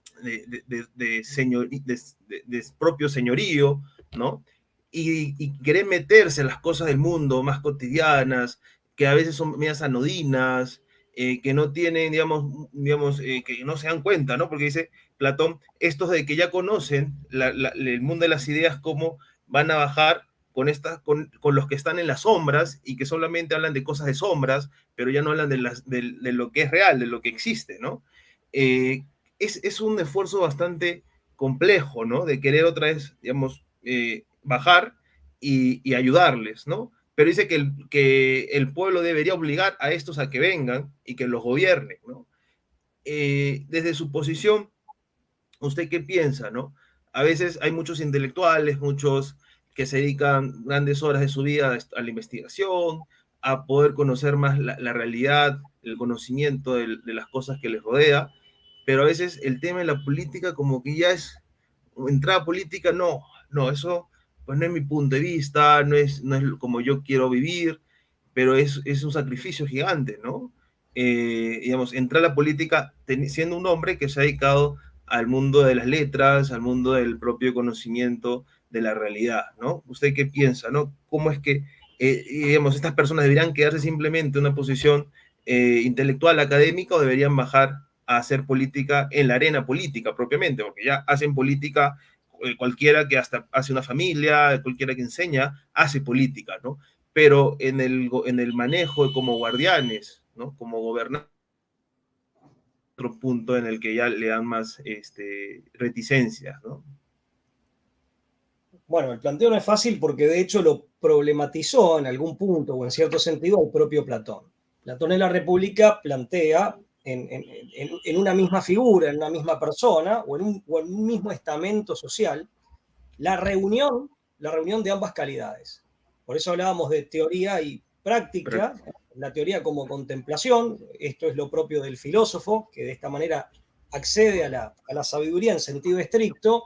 propio señorío, ¿no? Y querer meterse en las cosas del mundo más cotidianas, que a veces son medias anodinas, que no tienen, digamos que no se dan cuenta, ¿no? Porque dice Platón, estos de que ya conocen el mundo de las ideas, cómo van a bajar con los que están en las sombras y que solamente hablan de cosas de sombras, pero ya no hablan de lo que es real, de lo que existe, ¿no? Es un esfuerzo bastante complejo, ¿no? De querer otra vez, digamos, bajar y ayudarles, ¿no? Pero dice que el pueblo debería obligar a estos a que vengan y que los gobiernen, ¿no? Desde su posición, ¿usted qué piensa, no? A veces hay muchos intelectuales, muchos que se dedican grandes horas de su vida a la investigación, a poder conocer más la realidad, el conocimiento de las cosas que les rodea, pero a veces el tema de la política como que ya es entrada política, no, eso pues no es mi punto de vista, no es como yo quiero vivir, pero es un sacrificio gigante, ¿no? Digamos, entrar a la política siendo un hombre que se ha dedicado al mundo de las letras, al mundo del propio conocimiento de la realidad, ¿no? ¿Usted qué piensa, no? ¿Cómo es que, digamos, estas personas deberían quedarse simplemente en una posición intelectual, académica, o deberían bajar a hacer política en la arena política propiamente? Porque ya hacen política cualquiera que hasta hace una familia, cualquiera que enseña, hace política, ¿no? Pero en el manejo como guardianes, ¿no? Como gobernantes, otro punto en el que ya le dan más reticencias, ¿no? Bueno, el planteo no es fácil porque de hecho lo problematizó en algún punto o en cierto sentido el propio Platón. Platón en la República plantea en una misma figura, en una misma persona o en un mismo estamento social la reunión de ambas calidades. Por eso hablábamos de teoría y práctica, la teoría como contemplación, esto es lo propio del filósofo, que de esta manera accede a la sabiduría en sentido estricto,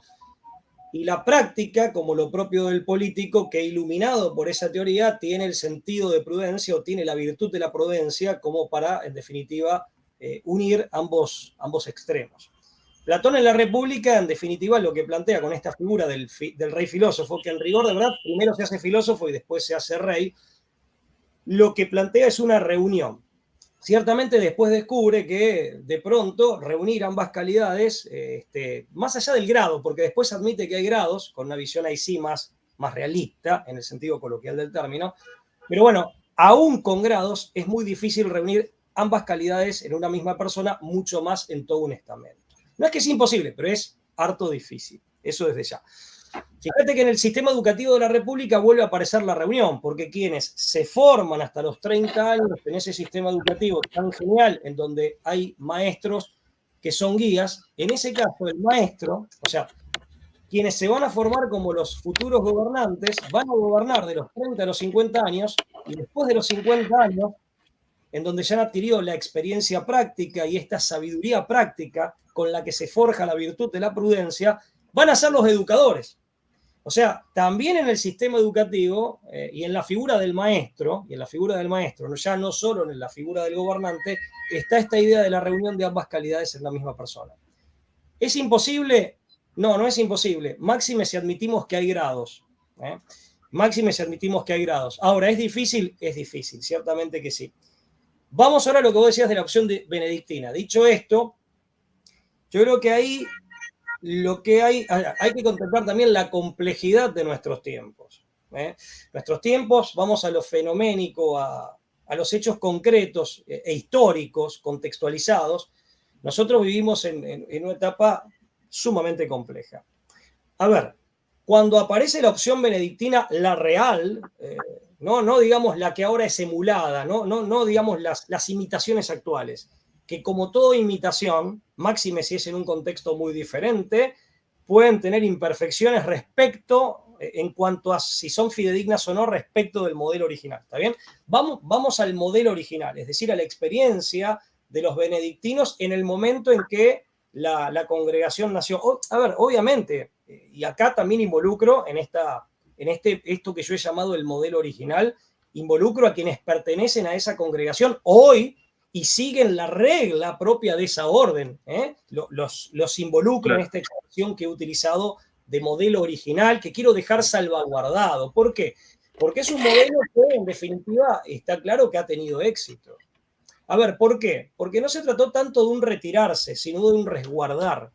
y la práctica como lo propio del político que iluminado por esa teoría tiene el sentido de prudencia o tiene la virtud de la prudencia como para, en definitiva, unir ambos extremos. Platón en la República, en definitiva, lo que plantea con esta figura del rey filósofo, que en rigor de verdad primero se hace filósofo y después se hace rey, lo que plantea es una reunión. Ciertamente después descubre que de pronto reunir ambas calidades, más allá del grado, porque después admite que hay grados, con una visión ahí sí más realista, en el sentido coloquial del término, pero bueno, aún con grados es muy difícil reunir ambas calidades en una misma persona, mucho más en todo un estamento. No es que es imposible, pero es harto difícil, eso desde ya. Fíjate que en el sistema educativo de la República vuelve a aparecer la reunión, porque quienes se forman hasta los 30 años en ese sistema educativo tan genial, en donde hay maestros que son guías. En ese caso, el maestro, o sea, quienes se van a formar como los futuros gobernantes, van a gobernar de los 30 a los 50 años, y después de los 50 años, en donde ya han adquirido la experiencia práctica y esta sabiduría práctica con la que se forja la virtud de la prudencia, van a ser los educadores. O sea, también en el sistema educativo y en la figura del maestro, ya no solo en la figura del gobernante, está esta idea de la reunión de ambas calidades en la misma persona. ¿Es imposible? No, no es imposible. Máxime si admitimos que hay grados. Máxime si admitimos que hay grados. Ahora, ¿es difícil? Es difícil, ciertamente que sí. Vamos ahora a lo que vos decías de la opción de benedictina. Dicho esto, yo creo que ahí lo que hay que contemplar también la complejidad de nuestros tiempos. Nuestros tiempos, vamos a lo fenoménico, a los hechos concretos e históricos, contextualizados. Nosotros vivimos en una etapa sumamente compleja. A ver, cuando aparece la opción benedictina, la real, no digamos la que ahora es emulada, no digamos las imitaciones actuales, que como toda imitación, máxime si es en un contexto muy diferente, pueden tener imperfecciones respecto, en cuanto a si son fidedignas o no respecto del modelo original, ¿está bien? Vamos al modelo original, es decir, a la experiencia de los benedictinos en el momento en que la congregación nació. A ver, obviamente, y acá también involucro esto que yo he llamado el modelo original, involucro a quienes pertenecen a esa congregación hoy y siguen la regla propia de esa orden. Los involucro en esta expresión que he utilizado de modelo original, que quiero dejar salvaguardado. ¿Por qué? Porque es un modelo que, en definitiva, está claro que ha tenido éxito. A ver, ¿por qué? Porque no se trató tanto de un retirarse, sino de un resguardar.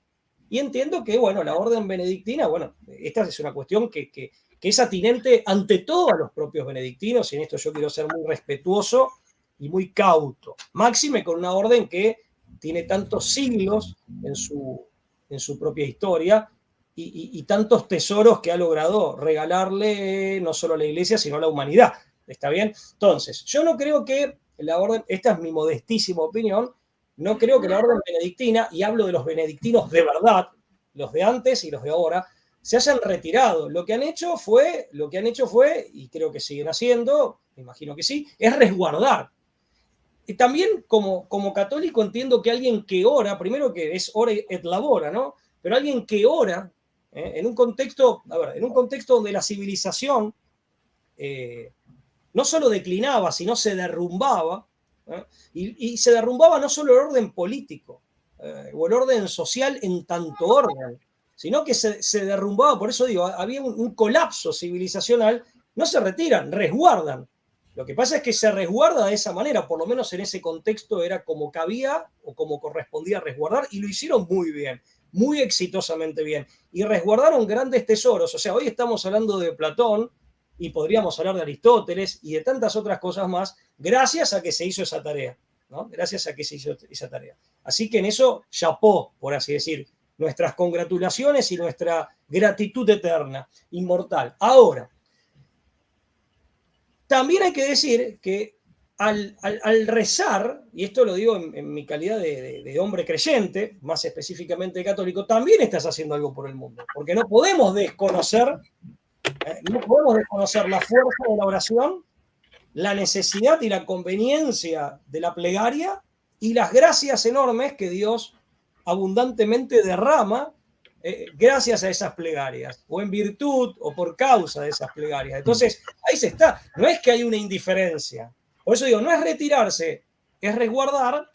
Y entiendo que, bueno, la orden benedictina, bueno, esta es una cuestión que es atinente ante todo a los propios benedictinos, y en esto yo quiero ser muy respetuoso y muy cauto. Máxime con una orden que tiene tantos siglos en su propia historia y tantos tesoros que ha logrado regalarle no solo a la iglesia, sino a la humanidad. ¿Está bien? Entonces, yo no creo que la orden, esta es mi modestísima opinión, no creo que la orden benedictina, y hablo de los benedictinos de verdad, los de antes y los de ahora, se hayan retirado. Lo que han hecho fue, y creo que siguen haciendo, me imagino que sí, es resguardar. Y también como católico entiendo que alguien que ora, primero que es ora et labora, ¿no? Pero alguien que ora, en un contexto donde la civilización no solo declinaba, sino se derrumbaba, y se derrumbaba no solo el orden político o el orden social en tanto orden, sino que se derrumbaba, por eso digo, había un colapso civilizacional, no se retiran, resguardan. Lo que pasa es que se resguarda de esa manera, por lo menos en ese contexto era como cabía o como correspondía resguardar, y lo hicieron muy bien, muy exitosamente bien, y resguardaron grandes tesoros. O sea, hoy estamos hablando de Platón, y podríamos hablar de Aristóteles y de tantas otras cosas más, gracias a que se hizo esa tarea, ¿no? Gracias a que se hizo esa tarea. Así que en eso, chapó, por así decir, nuestras congratulaciones y nuestra gratitud eterna, inmortal. Ahora, también hay que decir que al rezar, y esto lo digo en mi calidad de hombre creyente, más específicamente católico, también estás haciendo algo por el mundo, porque no podemos desconocer la fuerza de la oración, la necesidad y la conveniencia de la plegaria y las gracias enormes que Dios abundantemente derrama gracias a esas plegarias, o en virtud o por causa de esas plegarias. Entonces, ahí se está. No es que hay una indiferencia. Por eso digo, no es retirarse, es resguardar,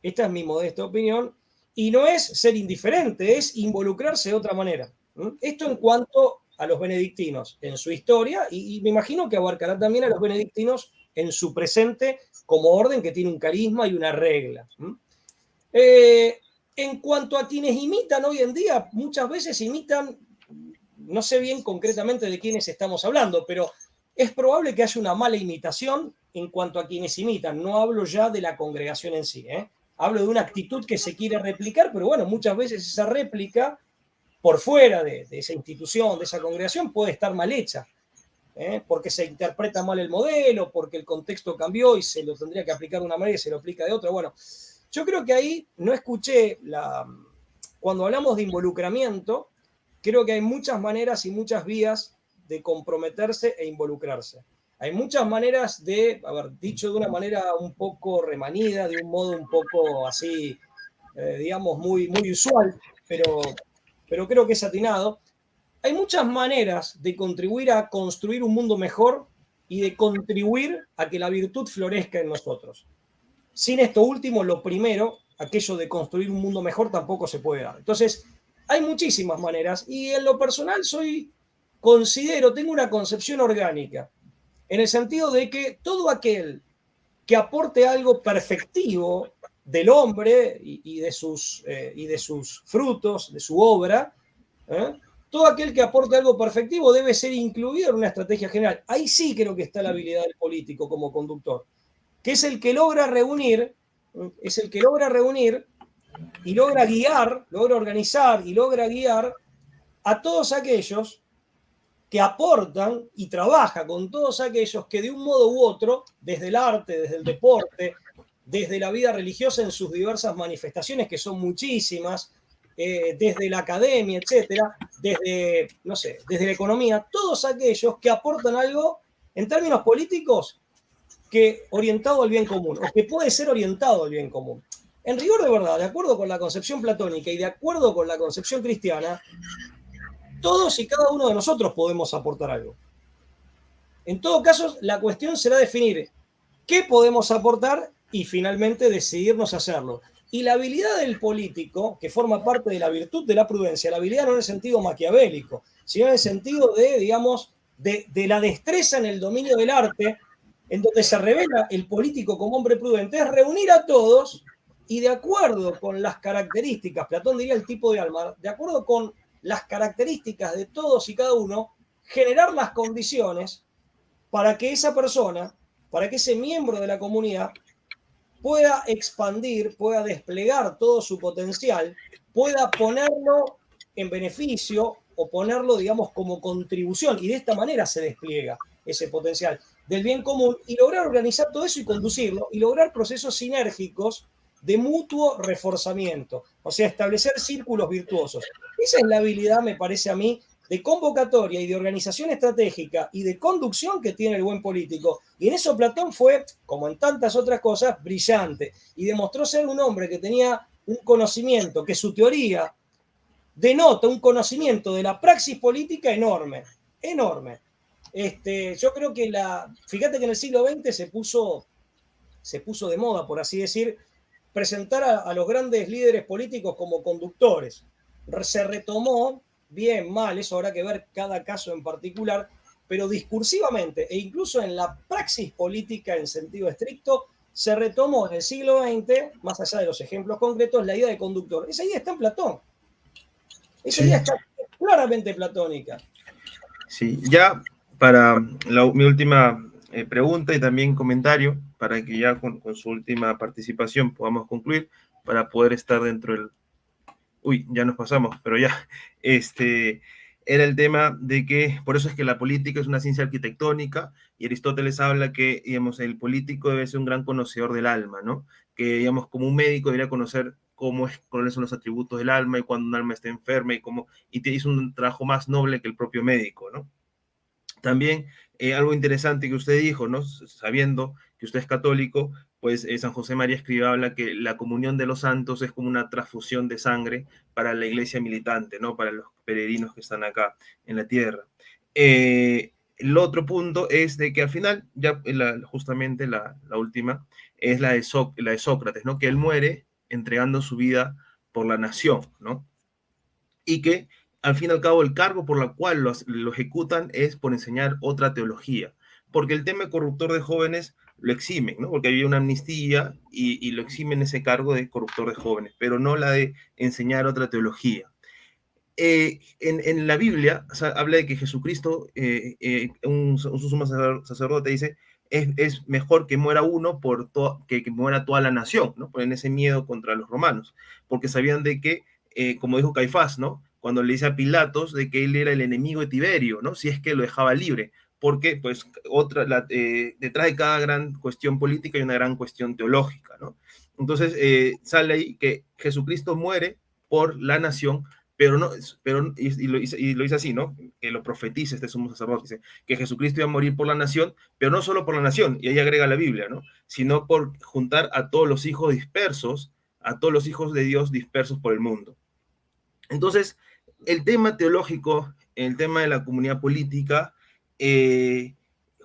esta es mi modesta opinión, y no es ser indiferente, es involucrarse de otra manera. Esto en cuanto a los benedictinos en su historia, y me imagino que abarcará también a los benedictinos en su presente como orden que tiene un carisma y una regla. En cuanto a quienes imitan hoy en día, muchas veces imitan, no sé bien concretamente de quiénes estamos hablando, pero es probable que haya una mala imitación en cuanto a quienes imitan. No hablo ya de la congregación en sí, hablo de una actitud que se quiere replicar, pero bueno, muchas veces esa réplica por fuera de esa institución, de esa congregación, puede estar mal hecha, porque se interpreta mal el modelo, porque el contexto cambió y se lo tendría que aplicar de una manera y se lo aplica de otra. Bueno, Yo creo que ahí no escuché cuando hablamos de involucramiento, creo que hay muchas maneras y muchas vías de comprometerse e involucrarse. Hay muchas maneras de, dicho de una manera un poco remanida, de un modo un poco así, digamos, muy, muy usual, pero creo que es atinado. Hay muchas maneras de contribuir a construir un mundo mejor y de contribuir a que la virtud florezca en nosotros. Sin esto último, lo primero, aquello de construir un mundo mejor, tampoco se puede dar. Entonces, hay muchísimas maneras y en lo personal tengo una concepción orgánica, en el sentido de que todo aquel que aporte algo perfectivo del hombre y de sus frutos, de su obra, ¿eh? Todo aquel que aporte algo perfectivo debe ser incluido en una estrategia general. Ahí sí creo que está la habilidad del político como conductor, que es el que logra reunir, y logra guiar, logra organizar y logra guiar a todos aquellos que aportan y trabaja con todos aquellos que de un modo u otro, desde el arte, desde el deporte, desde la vida religiosa en sus diversas manifestaciones, que son muchísimas, desde la academia, etcétera, desde la economía, todos aquellos que aportan algo en términos políticos que orientado al bien común, o que puede ser orientado al bien común. En rigor de verdad, de acuerdo con la concepción platónica y de acuerdo con la concepción cristiana, todos y cada uno de nosotros podemos aportar algo. En todo caso, la cuestión será definir qué podemos aportar y finalmente decidirnos a hacerlo. Y la habilidad del político, que forma parte de la virtud de la prudencia, la habilidad no en el sentido maquiavélico, sino en el sentido de, digamos, de la destreza en el dominio del arte, en donde se revela el político como hombre prudente, es reunir a todos y de acuerdo con las características, Platón diría el tipo de alma, de acuerdo con las características de todos y cada uno, generar las condiciones para que esa persona, para que ese miembro de la comunidad pueda expandir, pueda desplegar todo su potencial, pueda ponerlo en beneficio o ponerlo, digamos, como contribución. Y de esta manera se despliega ese potencial del bien común y lograr organizar todo eso y conducirlo y lograr procesos sinérgicos de mutuo reforzamiento, o sea, establecer círculos virtuosos. Esa es la habilidad, me parece a mí, de convocatoria y de organización estratégica y de conducción que tiene el buen político. Y en eso Platón fue, como en tantas otras cosas, brillante y demostró ser un hombre que tenía un conocimiento, que su teoría denota un conocimiento de la praxis política enorme, enorme. Yo creo que fíjate que en el siglo XX se puso de moda, por así decir, presentar a los grandes líderes políticos como conductores. Se retomó, bien, mal, eso habrá que ver cada caso en particular, pero discursivamente e incluso en la praxis política en sentido estricto, se retomó en el siglo XX, más allá de los ejemplos concretos, la idea de conductor. Esa idea está en Platón. Esa idea está claramente platónica. Sí, ya para mi última pregunta y también comentario, para que ya con su última participación podamos concluir, para poder estar dentro del... Uy, ya nos pasamos, pero ya, era el tema de que, por eso es que la política es una ciencia arquitectónica, y Aristóteles habla que, digamos, el político debe ser un gran conocedor del alma, ¿no? Que, digamos, como un médico debería conocer cuáles son los atributos del alma y cuando un alma está enferma y te hizo un trabajo más noble que el propio médico, ¿no? También algo interesante que usted dijo, ¿no? Sabiendo que usted es católico, pues San José María Escrivá habla que la comunión de los santos es como una transfusión de sangre para la iglesia militante, ¿no? Para los peregrinos que están acá en la tierra. El otro punto es de que al final, ya justamente la última, es la de Sócrates, ¿no? Que él muere entregando su vida por la nación, ¿no? Y que al fin y al cabo el cargo por el cual lo ejecutan es por enseñar otra teología, porque el tema corruptor de jóvenes lo eximen, ¿no? Porque había una amnistía y lo eximen ese cargo de corruptor de jóvenes, pero no la de enseñar otra teología. En la Biblia, o sea, habla de que Jesucristo, un sumo sacerdote dice, es mejor que muera uno que muera toda la nación, ¿no? Por en ese miedo contra los romanos, porque sabían de que, como dijo Caifás, ¿no? Cuando le dice a Pilatos de que él era el enemigo de Tiberio, ¿no? Si es que lo dejaba libre, porque pues detrás de cada gran cuestión política hay una gran cuestión teológica, ¿no? Entonces sale ahí que Jesucristo muere por la nación, pero no, y lo dice así, ¿no? Que lo profetiza este sumo sacerdote, dice que Jesucristo iba a morir por la nación, pero no solo por la nación, y ahí agrega la Biblia, ¿no? Sino por juntar a todos los hijos dispersos, a todos los hijos de Dios dispersos por el mundo. Entonces, el tema teológico, el tema de la comunidad política,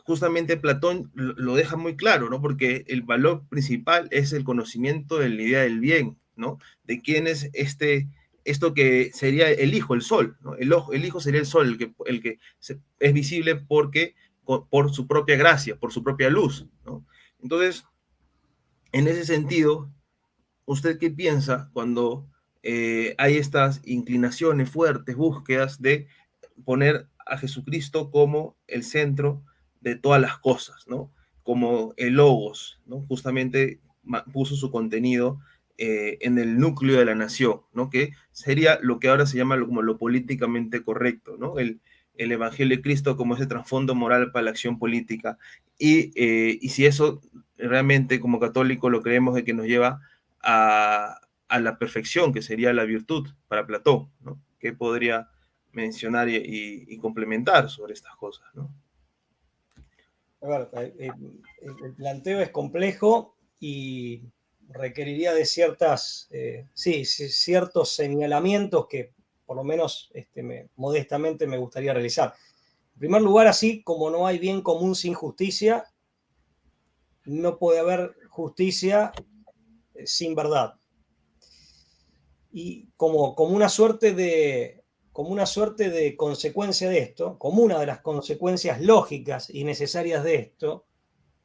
justamente Platón lo deja muy claro, ¿no? Porque el valor principal es el conocimiento de la idea del bien, ¿no? De quién es esto que sería el hijo, el sol, ¿no? El hijo sería el sol, el que es visible porque, por su propia gracia, por su propia luz, ¿no? Entonces, en ese sentido, ¿usted qué piensa cuando hay estas inclinaciones fuertes, búsquedas de poner a Jesucristo como el centro de todas las cosas, ¿no? Como el logos, ¿no? Justamente puso su contenido en el núcleo de la nación, ¿no? Que sería lo que ahora se llama como lo políticamente correcto, ¿no? El Evangelio de Cristo como ese trasfondo moral para la acción política. Y si eso realmente como católico lo creemos de que nos lleva a la perfección, que sería la virtud para Platón, ¿no? Que podría mencionar y complementar sobre estas cosas, ¿no? A ver, el planteo es complejo y requeriría de ciertos señalamientos que por lo menos modestamente me gustaría realizar. En primer lugar, así como no hay bien común sin justicia, no puede haber justicia sin verdad. Y como una suerte de consecuencia de esto, como una de las consecuencias lógicas y necesarias de esto,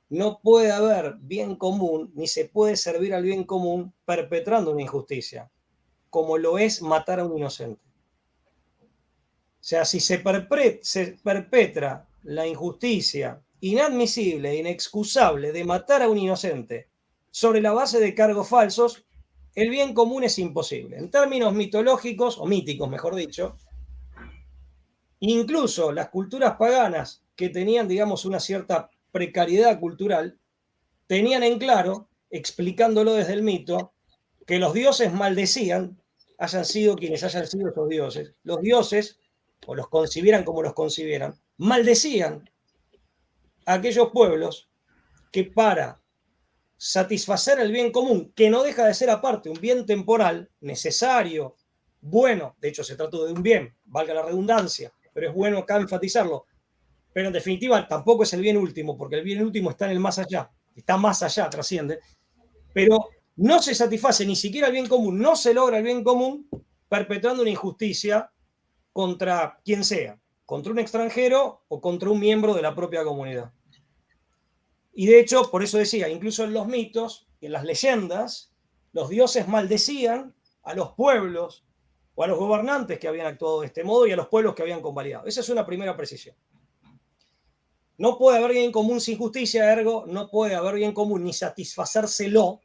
no puede haber bien común, ni se puede servir al bien común perpetrando una injusticia, como lo es matar a un inocente. O sea, si se perpetra la injusticia inadmisible, inexcusable de matar a un inocente sobre la base de cargos falsos, el bien común es imposible. En términos mitológicos, o míticos, mejor dicho, incluso las culturas paganas que tenían, digamos, una cierta precariedad cultural, tenían en claro, explicándolo desde el mito, que los dioses maldecían, hayan sido quienes hayan sido esos dioses. Los dioses, o los concibieran como los concibieran, maldecían a aquellos pueblos que para satisfacer el bien común, que no deja de ser aparte un bien temporal, necesario, bueno, de hecho se trata de un bien, valga la redundancia, pero es bueno acá enfatizarlo, pero en definitiva tampoco es el bien último, porque el bien último está en el más allá, está más allá, trasciende, pero no se satisface ni siquiera el bien común, no se logra el bien común perpetrando una injusticia contra quien sea, contra un extranjero o contra un miembro de la propia comunidad. Y de hecho, por eso decía, incluso en los mitos, en las leyendas, los dioses maldecían a los pueblos o a los gobernantes que habían actuado de este modo y a los pueblos que habían convalidado. Esa es una primera precisión. No puede haber bien común sin justicia, ergo no puede haber bien común ni satisfacérselo,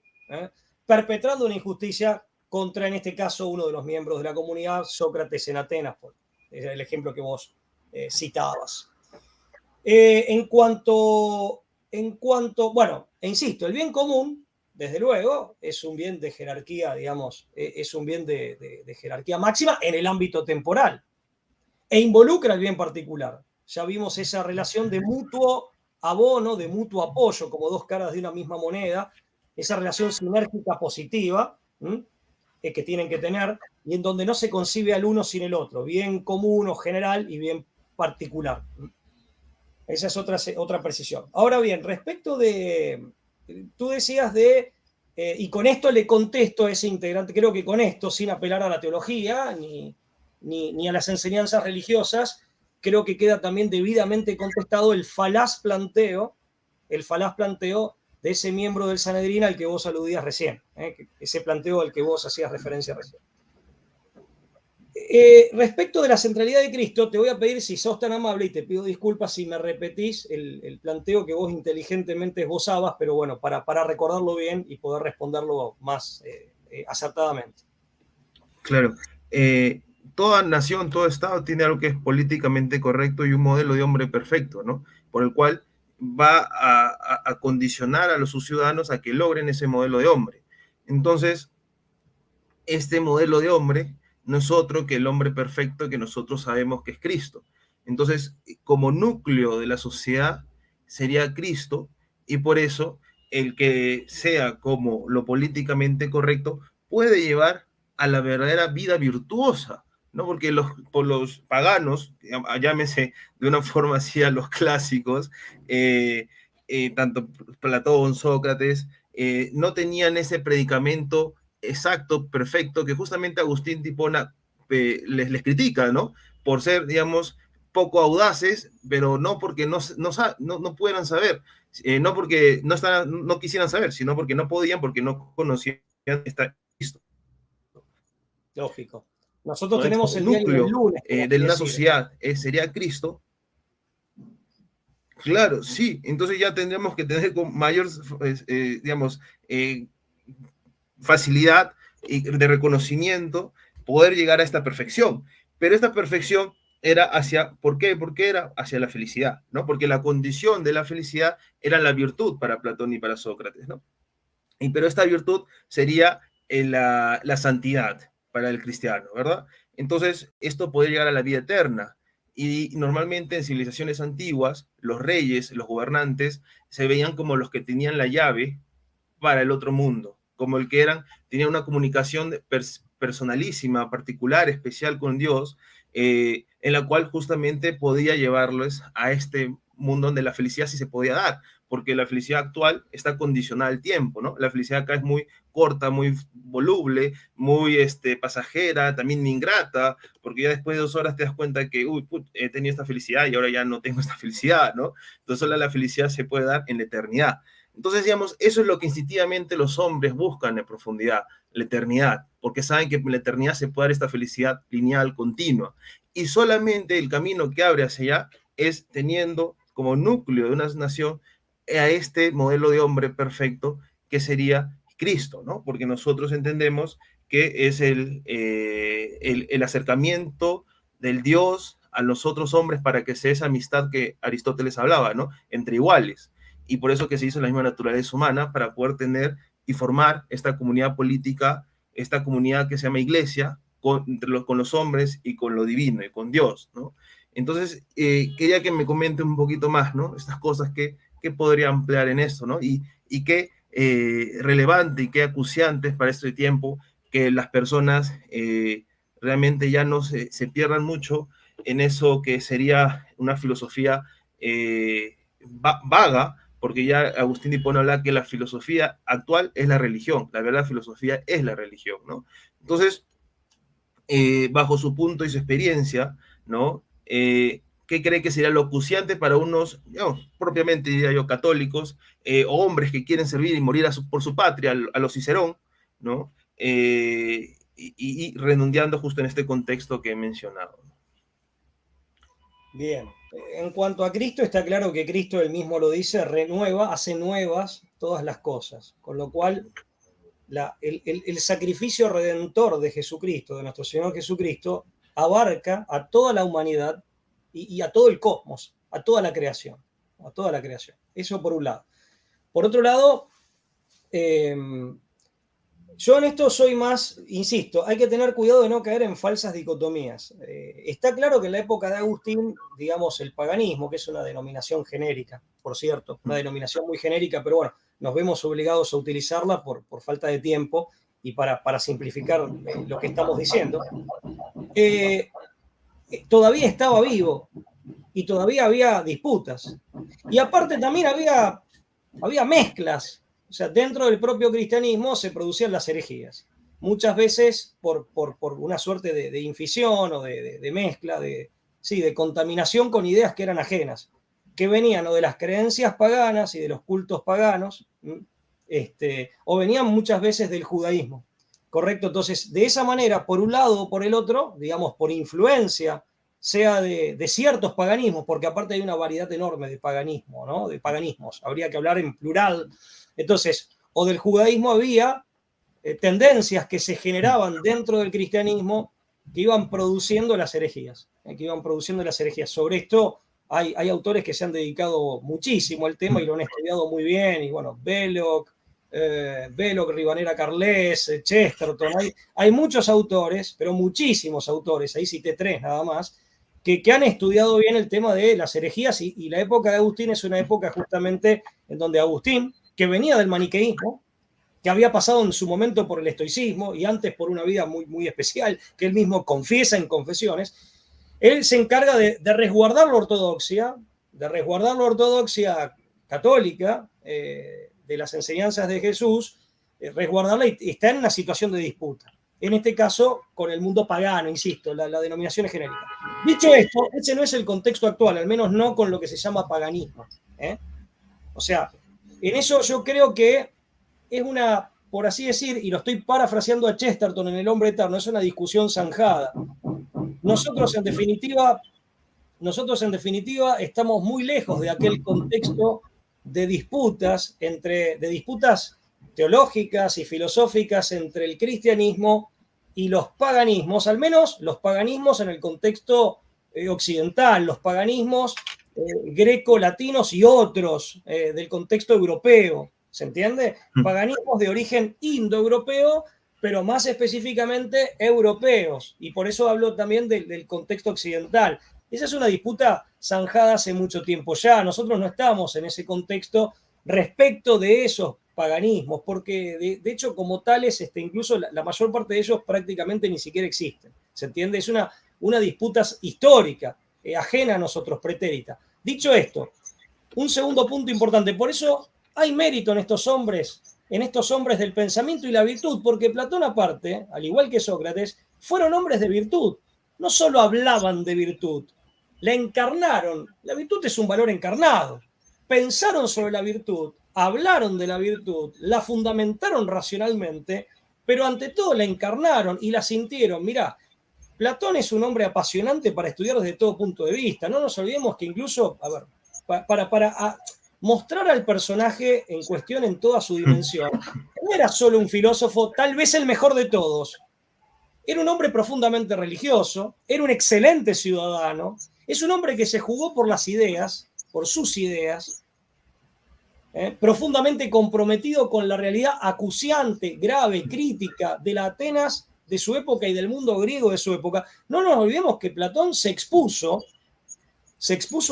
perpetrando una injusticia contra, en este caso, uno de los miembros de la comunidad, Sócrates en Atenas, por el ejemplo que vos citabas. En cuanto, bueno, insisto, el bien común, desde luego, es un bien de jerarquía, digamos, es un bien de jerarquía máxima en el ámbito temporal e involucra el bien particular. Ya vimos esa relación de mutuo abono, de mutuo apoyo, como dos caras de una misma moneda, esa relación sinérgica positiva que tienen que tener y en donde no se concibe al uno sin el otro, bien común o general y bien particular. Esa es otra precisión. Ahora bien, respecto de, tú decías y con esto le contesto a ese integrante, creo que con esto, sin apelar a la teología ni a las enseñanzas religiosas, creo que queda también debidamente contestado el falaz planteo de ese miembro del Sanedrín al que vos aludías recién, ese planteo al que vos hacías referencia recién. Respecto de la centralidad de Cristo, te voy a pedir, si sos tan amable, y te pido disculpas si me repetís el planteo que vos inteligentemente esbozabas, pero bueno, para recordarlo bien y poder responderlo más acertadamente. Claro. Toda nación, todo Estado tiene algo que es políticamente correcto y un modelo de hombre perfecto, ¿no? por el cual va a condicionar a sus ciudadanos a que logren ese modelo de hombre. Entonces, este modelo de hombre no es otro que el hombre perfecto que nosotros sabemos que es Cristo. Entonces, como núcleo de la sociedad sería Cristo, y por eso el que sea como lo políticamente correcto puede llevar a la verdadera vida virtuosa, ¿no? Porque por los paganos, llámese de una forma así a los clásicos, tanto Platón, Sócrates, no tenían ese predicamento exacto, perfecto, que justamente Agustín de Hipona les critica, ¿no? Por ser, digamos, poco audaces, pero no porque no pudieran saber, no porque no quisieran saber, sino porque no podían, porque no conocían esta historia. Lógico. Nosotros tenemos Como el diario del núcleo lunes, por así de una decir. sociedad sería Cristo. Claro, sí, entonces ya tendríamos que tener con mayor, digamos, facilidad y de reconocimiento poder llegar a esta perfección. Pero esta perfección era hacia, ¿por qué? Porque era hacia la felicidad, ¿no? Porque la condición de la felicidad era la virtud para Platón y para Sócrates, ¿no? Pero esta virtud sería la santidad para el cristiano, ¿verdad? Entonces, esto puede llegar a la vida eterna. Y normalmente en civilizaciones antiguas, los reyes, los gobernantes, se veían como los que tenían la llave para el otro mundo, como el que tenía una comunicación personalísima, particular, especial con Dios, en la cual justamente podía llevarlos a este mundo donde la felicidad sí se podía dar, porque la felicidad actual está condicionada al tiempo, ¿no? La felicidad acá es muy corta, muy voluble, muy pasajera, también ingrata, porque ya después de 2 horas te das cuenta que, uy, he tenido esta felicidad y ahora ya no tengo esta felicidad, ¿no? Entonces solo la felicidad se puede dar en la eternidad. Entonces, digamos, eso es lo que instintivamente los hombres buscan en profundidad, la eternidad, porque saben que en la eternidad se puede dar esta felicidad lineal, continua. Y solamente el camino que abre hacia allá es teniendo como núcleo de una nación a este modelo de hombre perfecto que sería Cristo, ¿no? Porque nosotros entendemos que es el acercamiento del Dios a los otros hombres para que sea esa amistad que Aristóteles hablaba, ¿no? Entre iguales. Y por eso que se hizo la misma naturaleza humana, para poder tener y formar esta comunidad política, esta comunidad que se llama iglesia, con los hombres y con lo divino y con Dios, ¿no? Entonces, quería que me comente un poquito más, ¿no? Estas cosas que podría ampliar en esto, ¿no? Y qué relevante y qué acuciante es para este tiempo que las personas realmente ya no se pierdan mucho en eso que sería una filosofía vaga, porque ya Agustín de Hipona habla que la filosofía actual es la religión, la verdadera filosofía es la religión, ¿no? Entonces, bajo su punto y su experiencia, ¿no? ¿Qué cree que sería lo acuciante para unos, propiamente diría yo, católicos, o hombres que quieren servir y morir por su patria, a los Cicerón, ¿no? Y redondeando justo en este contexto que he mencionado. Bien. En cuanto a Cristo, está claro que Cristo él mismo lo dice, renueva, hace nuevas todas las cosas. Con lo cual, el sacrificio redentor de Jesucristo, de nuestro Señor Jesucristo, abarca a toda la humanidad y a todo el cosmos, a toda la creación. A toda la creación. Eso por un lado. Por otro lado, yo en esto soy más, insisto, hay que tener cuidado de no caer en falsas dicotomías. Está claro que en la época de Agustín, digamos, el paganismo, que es una denominación genérica, por cierto, una denominación muy genérica, pero bueno, nos vemos obligados a utilizarla por falta de tiempo y para simplificar lo que estamos diciendo, todavía estaba vivo y todavía había disputas. Y aparte también había mezclas. O sea, dentro del propio cristianismo se producían las herejías. Muchas veces por una suerte de infisión o de mezcla, sí, de contaminación con ideas que eran ajenas, que venían o de las creencias paganas y de los cultos paganos, o venían muchas veces del judaísmo. ¿Correcto? Entonces, de esa manera, por un lado o por el otro, digamos, por influencia sea de ciertos paganismos, porque aparte hay una variedad enorme de paganismo, ¿no? De paganismos, habría que hablar en plural. Entonces, o del judaísmo había tendencias que se generaban dentro del cristianismo que iban produciendo las herejías, que iban produciendo las herejías. Sobre esto hay autores que se han dedicado muchísimo al tema y lo han estudiado muy bien, y bueno, Belloc, Rivanera Carles, Chesterton, hay muchos autores, pero muchísimos autores, ahí cité 3 nada más, que han estudiado bien el tema de las herejías, y la época de Agustín es una época justamente en donde Agustín, que venía del maniqueísmo, que había pasado en su momento por el estoicismo y antes por una vida muy, muy especial, que él mismo confiesa en Confesiones, él se encarga de resguardar la ortodoxia católica, de las enseñanzas de Jesús, resguardarla, y está en una situación de disputa. En este caso, con el mundo pagano, insisto, la denominación es genérica. Dicho esto, ese no es el contexto actual, al menos no con lo que se llama paganismo. O sea, en eso yo creo que es una, por así decir, y lo estoy parafraseando a Chesterton en El hombre eterno, es una discusión zanjada. Nosotros en definitiva estamos muy lejos de aquel contexto de disputas teológicas y filosóficas entre el cristianismo y los paganismos, al menos los paganismos en el contexto occidental, los paganismos greco-latinos y otros del contexto europeo, ¿se entiende? Paganismos de origen indoeuropeo, pero más específicamente europeos, y por eso hablo también del contexto occidental. Esa es una disputa zanjada hace mucho tiempo ya. Nosotros no estamos en ese contexto respecto de esos paganismos, porque de hecho como tales, incluso la mayor parte de ellos prácticamente ni siquiera existen. ¿Se entiende? Es una disputa histórica, ajena a nosotros, pretérita. Dicho esto, un segundo punto importante, por eso hay mérito en estos hombres del pensamiento y la virtud, porque Platón aparte, al igual que Sócrates, fueron hombres de virtud. No solo hablaban de virtud, la encarnaron. La virtud es un valor encarnado. Pensaron sobre la virtud, hablaron de la virtud, la fundamentaron racionalmente, pero ante todo la encarnaron y la sintieron. Mirá, Platón es un hombre apasionante para estudiar desde todo punto de vista. No nos olvidemos que incluso, a ver, para mostrar al personaje en cuestión en toda su dimensión, no era solo un filósofo, tal vez el mejor de todos. Era un hombre profundamente religioso, era un excelente ciudadano, es un hombre que se jugó por las ideas, por sus ideas, profundamente comprometido con la realidad acuciante, grave, crítica de la Atenas de su época y del mundo griego de su época. No nos olvidemos que Platón se expuso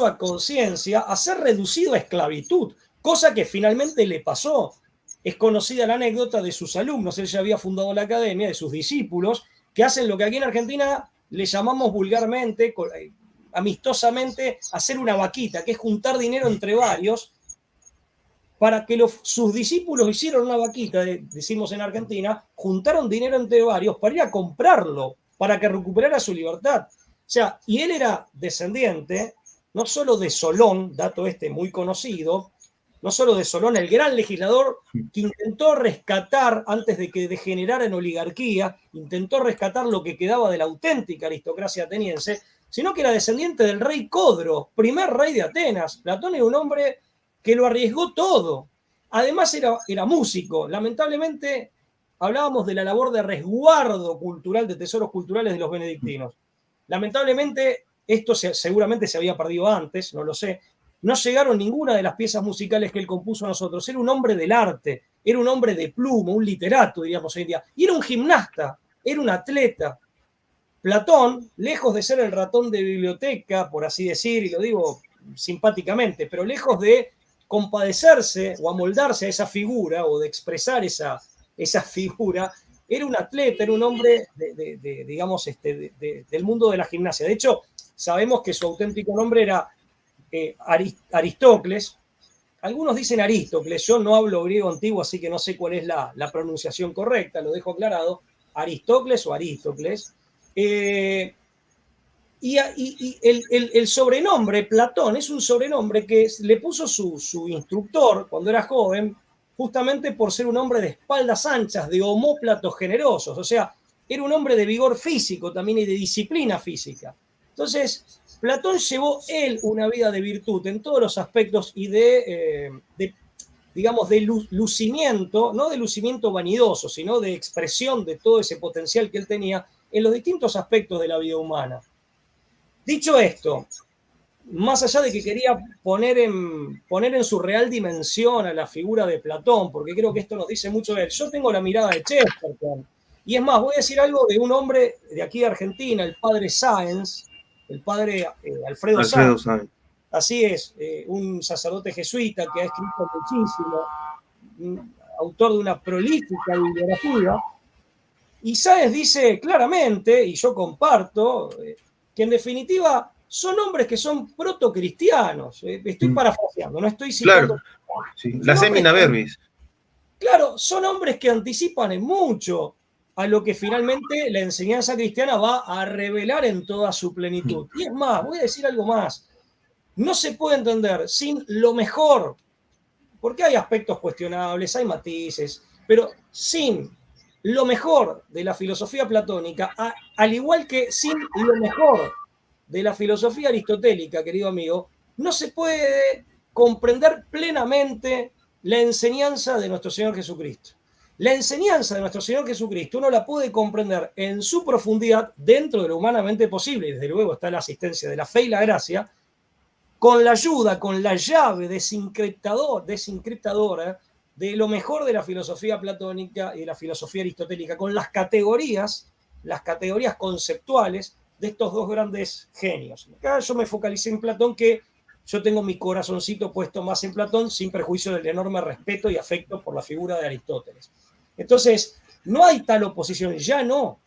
a conciencia a ser reducido a esclavitud, cosa que finalmente le pasó. Es conocida la anécdota de sus alumnos, él ya había fundado la academia, de sus discípulos, que hacen lo que aquí en Argentina le llamamos vulgarmente, amistosamente, hacer una vaquita, que es juntar dinero entre varios, para que sus discípulos hicieron una vaquita, decimos en Argentina, juntaron dinero entre varios para ir a comprarlo, para que recuperara su libertad. O sea, y él era descendiente, no solo de Solón, dato muy conocido, no solo de Solón, el gran legislador que intentó rescatar, antes de que degenerara en oligarquía, intentó rescatar lo que quedaba de la auténtica aristocracia ateniense, sino que era descendiente del rey Codro, primer rey de Atenas. Platón era un hombre que lo arriesgó todo. Además era músico. Lamentablemente hablábamos de la labor de resguardo cultural, de tesoros culturales de los benedictinos. Lamentablemente esto seguramente se había perdido antes, no lo sé. No llegaron ninguna de las piezas musicales que él compuso a nosotros. Era un hombre del arte, era un hombre de pluma, un literato, diríamos hoy en día. Y era un gimnasta, era un atleta. Platón, lejos de ser el ratón de biblioteca, por así decir, y lo digo simpáticamente, pero lejos de compadecerse o amoldarse a esa figura o de expresar esa figura, era un atleta, era un hombre del mundo de la gimnasia. De hecho, sabemos que su auténtico nombre era Aristócles. Algunos dicen Arístocles, yo no hablo griego antiguo, así que no sé cuál es la pronunciación correcta, lo dejo aclarado, Aristócles o Arístocles. Y el sobrenombre Platón es un sobrenombre que le puso su instructor cuando era joven, justamente por ser un hombre de espaldas anchas, de omóplatos generosos. O sea, era un hombre de vigor físico también y de disciplina física. Entonces, Platón llevó él una vida de virtud en todos los aspectos y de lucimiento, no de lucimiento vanidoso, sino de expresión de todo ese potencial que él tenía en los distintos aspectos de la vida humana. Dicho esto, más allá de que quería poner en su real dimensión a la figura de Platón, porque creo que esto nos dice mucho de él. Yo tengo la mirada de Chesterton. Y es más, voy a decir algo de un hombre de aquí de Argentina, el padre Sáenz, el padre Alfredo Sáenz. Alfredo Sáenz. Así es, un sacerdote jesuita que ha escrito muchísimo, autor de una prolífica bibliografía. Y Sáenz dice claramente, y yo comparto, que en definitiva son hombres que son protocristianos. Estoy parafraseando, no estoy citando. Claro, sí. La semina verbis. Claro, son hombres que anticipan en mucho a lo que finalmente la enseñanza cristiana va a revelar en toda su plenitud. Y es más, voy a decir algo más. No se puede entender sin lo mejor, porque hay aspectos cuestionables, hay matices, pero sin lo mejor de la filosofía platónica, al igual que sin lo mejor de la filosofía aristotélica, querido amigo, no se puede comprender plenamente la enseñanza de nuestro Señor Jesucristo. La enseñanza de nuestro Señor Jesucristo uno la puede comprender en su profundidad dentro de lo humanamente posible, y desde luego está la asistencia de la fe y la gracia, con la ayuda, con la llave desencriptadora de lo mejor de la filosofía platónica y de la filosofía aristotélica, con las categorías conceptuales de estos dos grandes genios. Acá yo me focalicé en Platón, que yo tengo mi corazoncito puesto más en Platón, sin perjuicio del enorme respeto y afecto por la figura de Aristóteles. Entonces, no hay tal oposición, ya no,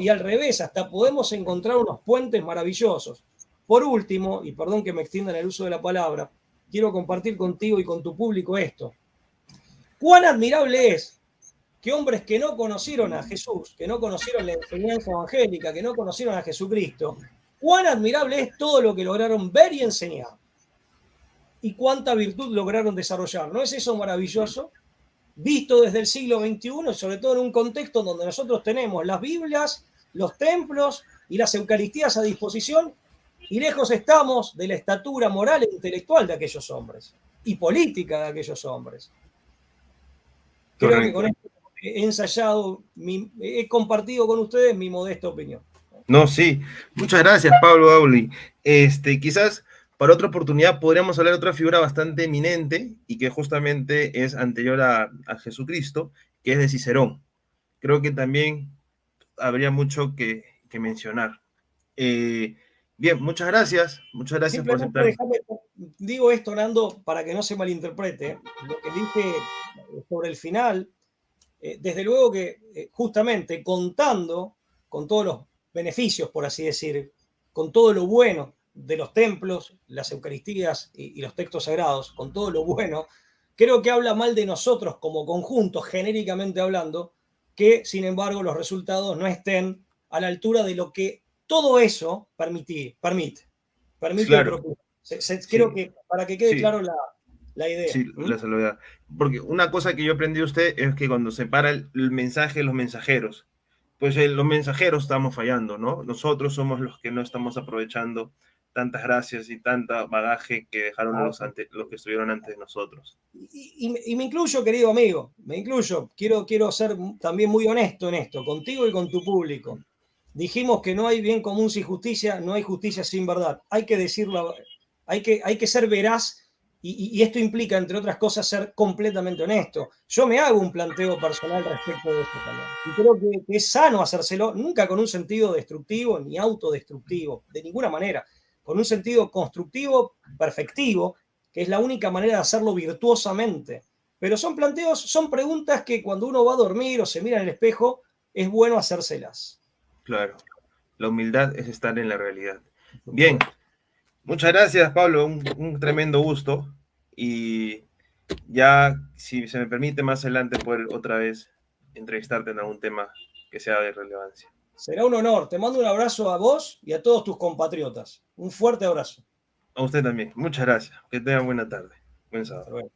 y al revés, hasta podemos encontrar unos puentes maravillosos. Por último, y perdón que me extienda en el uso de la palabra, quiero compartir contigo y con tu público esto. Cuán admirable es que hombres que no conocieron a Jesús, que no conocieron la enseñanza evangélica, que no conocieron a Jesucristo, cuán admirable es todo lo que lograron ver y enseñar. Y cuánta virtud lograron desarrollar. ¿No es eso maravilloso? Visto desde el siglo XXI, y sobre todo en un contexto donde nosotros tenemos las Biblias, los templos y las Eucaristías a disposición, y lejos estamos de la estatura moral e intelectual de aquellos hombres, y política de aquellos hombres. Creo que con esto he ensayado, he compartido con ustedes mi modesta opinión. No, sí. Muchas gracias, Pablo Auli. Quizás para otra oportunidad podríamos hablar de otra figura bastante eminente y que justamente es anterior a Jesucristo, que es de Cicerón. Creo que también habría mucho que mencionar. Bien, muchas gracias por aceptar. Digo esto, Nando, para que no se malinterprete. Lo que dije sobre el final, desde luego que justamente contando con todos los beneficios, por así decir, con todo lo bueno de los templos, las Eucaristías y los textos sagrados, con todo lo bueno, creo que habla mal de nosotros como conjunto, genéricamente hablando, que sin embargo los resultados no estén a la altura de lo que todo eso permite Claro. Creo que para que quede claro la idea. Sí, la salvedad. Porque una cosa que yo aprendí de usted es que cuando separa el mensaje de los mensajeros, pues los mensajeros estamos fallando, ¿no? Nosotros somos los que no estamos aprovechando tantas gracias y tanta bagaje que dejaron los que estuvieron antes de nosotros. Y me incluyo, querido amigo, me incluyo. Quiero ser también muy honesto en esto, contigo y con tu público. Dijimos que no hay bien común sin justicia, no hay justicia sin verdad. Hay que decirlo, hay que ser veraz y esto implica, entre otras cosas, ser completamente honesto. Yo me hago un planteo personal respecto de esto también. Y creo que es sano hacérselo, nunca con un sentido destructivo ni autodestructivo, de ninguna manera. Con un sentido constructivo, perfectivo, que es la única manera de hacerlo virtuosamente. Pero son planteos, son preguntas que cuando uno va a dormir o se mira en el espejo, es bueno hacérselas. Claro, la humildad es estar en la realidad. Bien, muchas gracias, Pablo, un tremendo gusto. Y ya, si se me permite, más adelante poder otra vez entrevistarte en algún tema que sea de relevancia. Será un honor. Te mando un abrazo a vos y a todos tus compatriotas. Un fuerte abrazo. A usted también. Muchas gracias. Que tengan buena tarde. Buen sábado.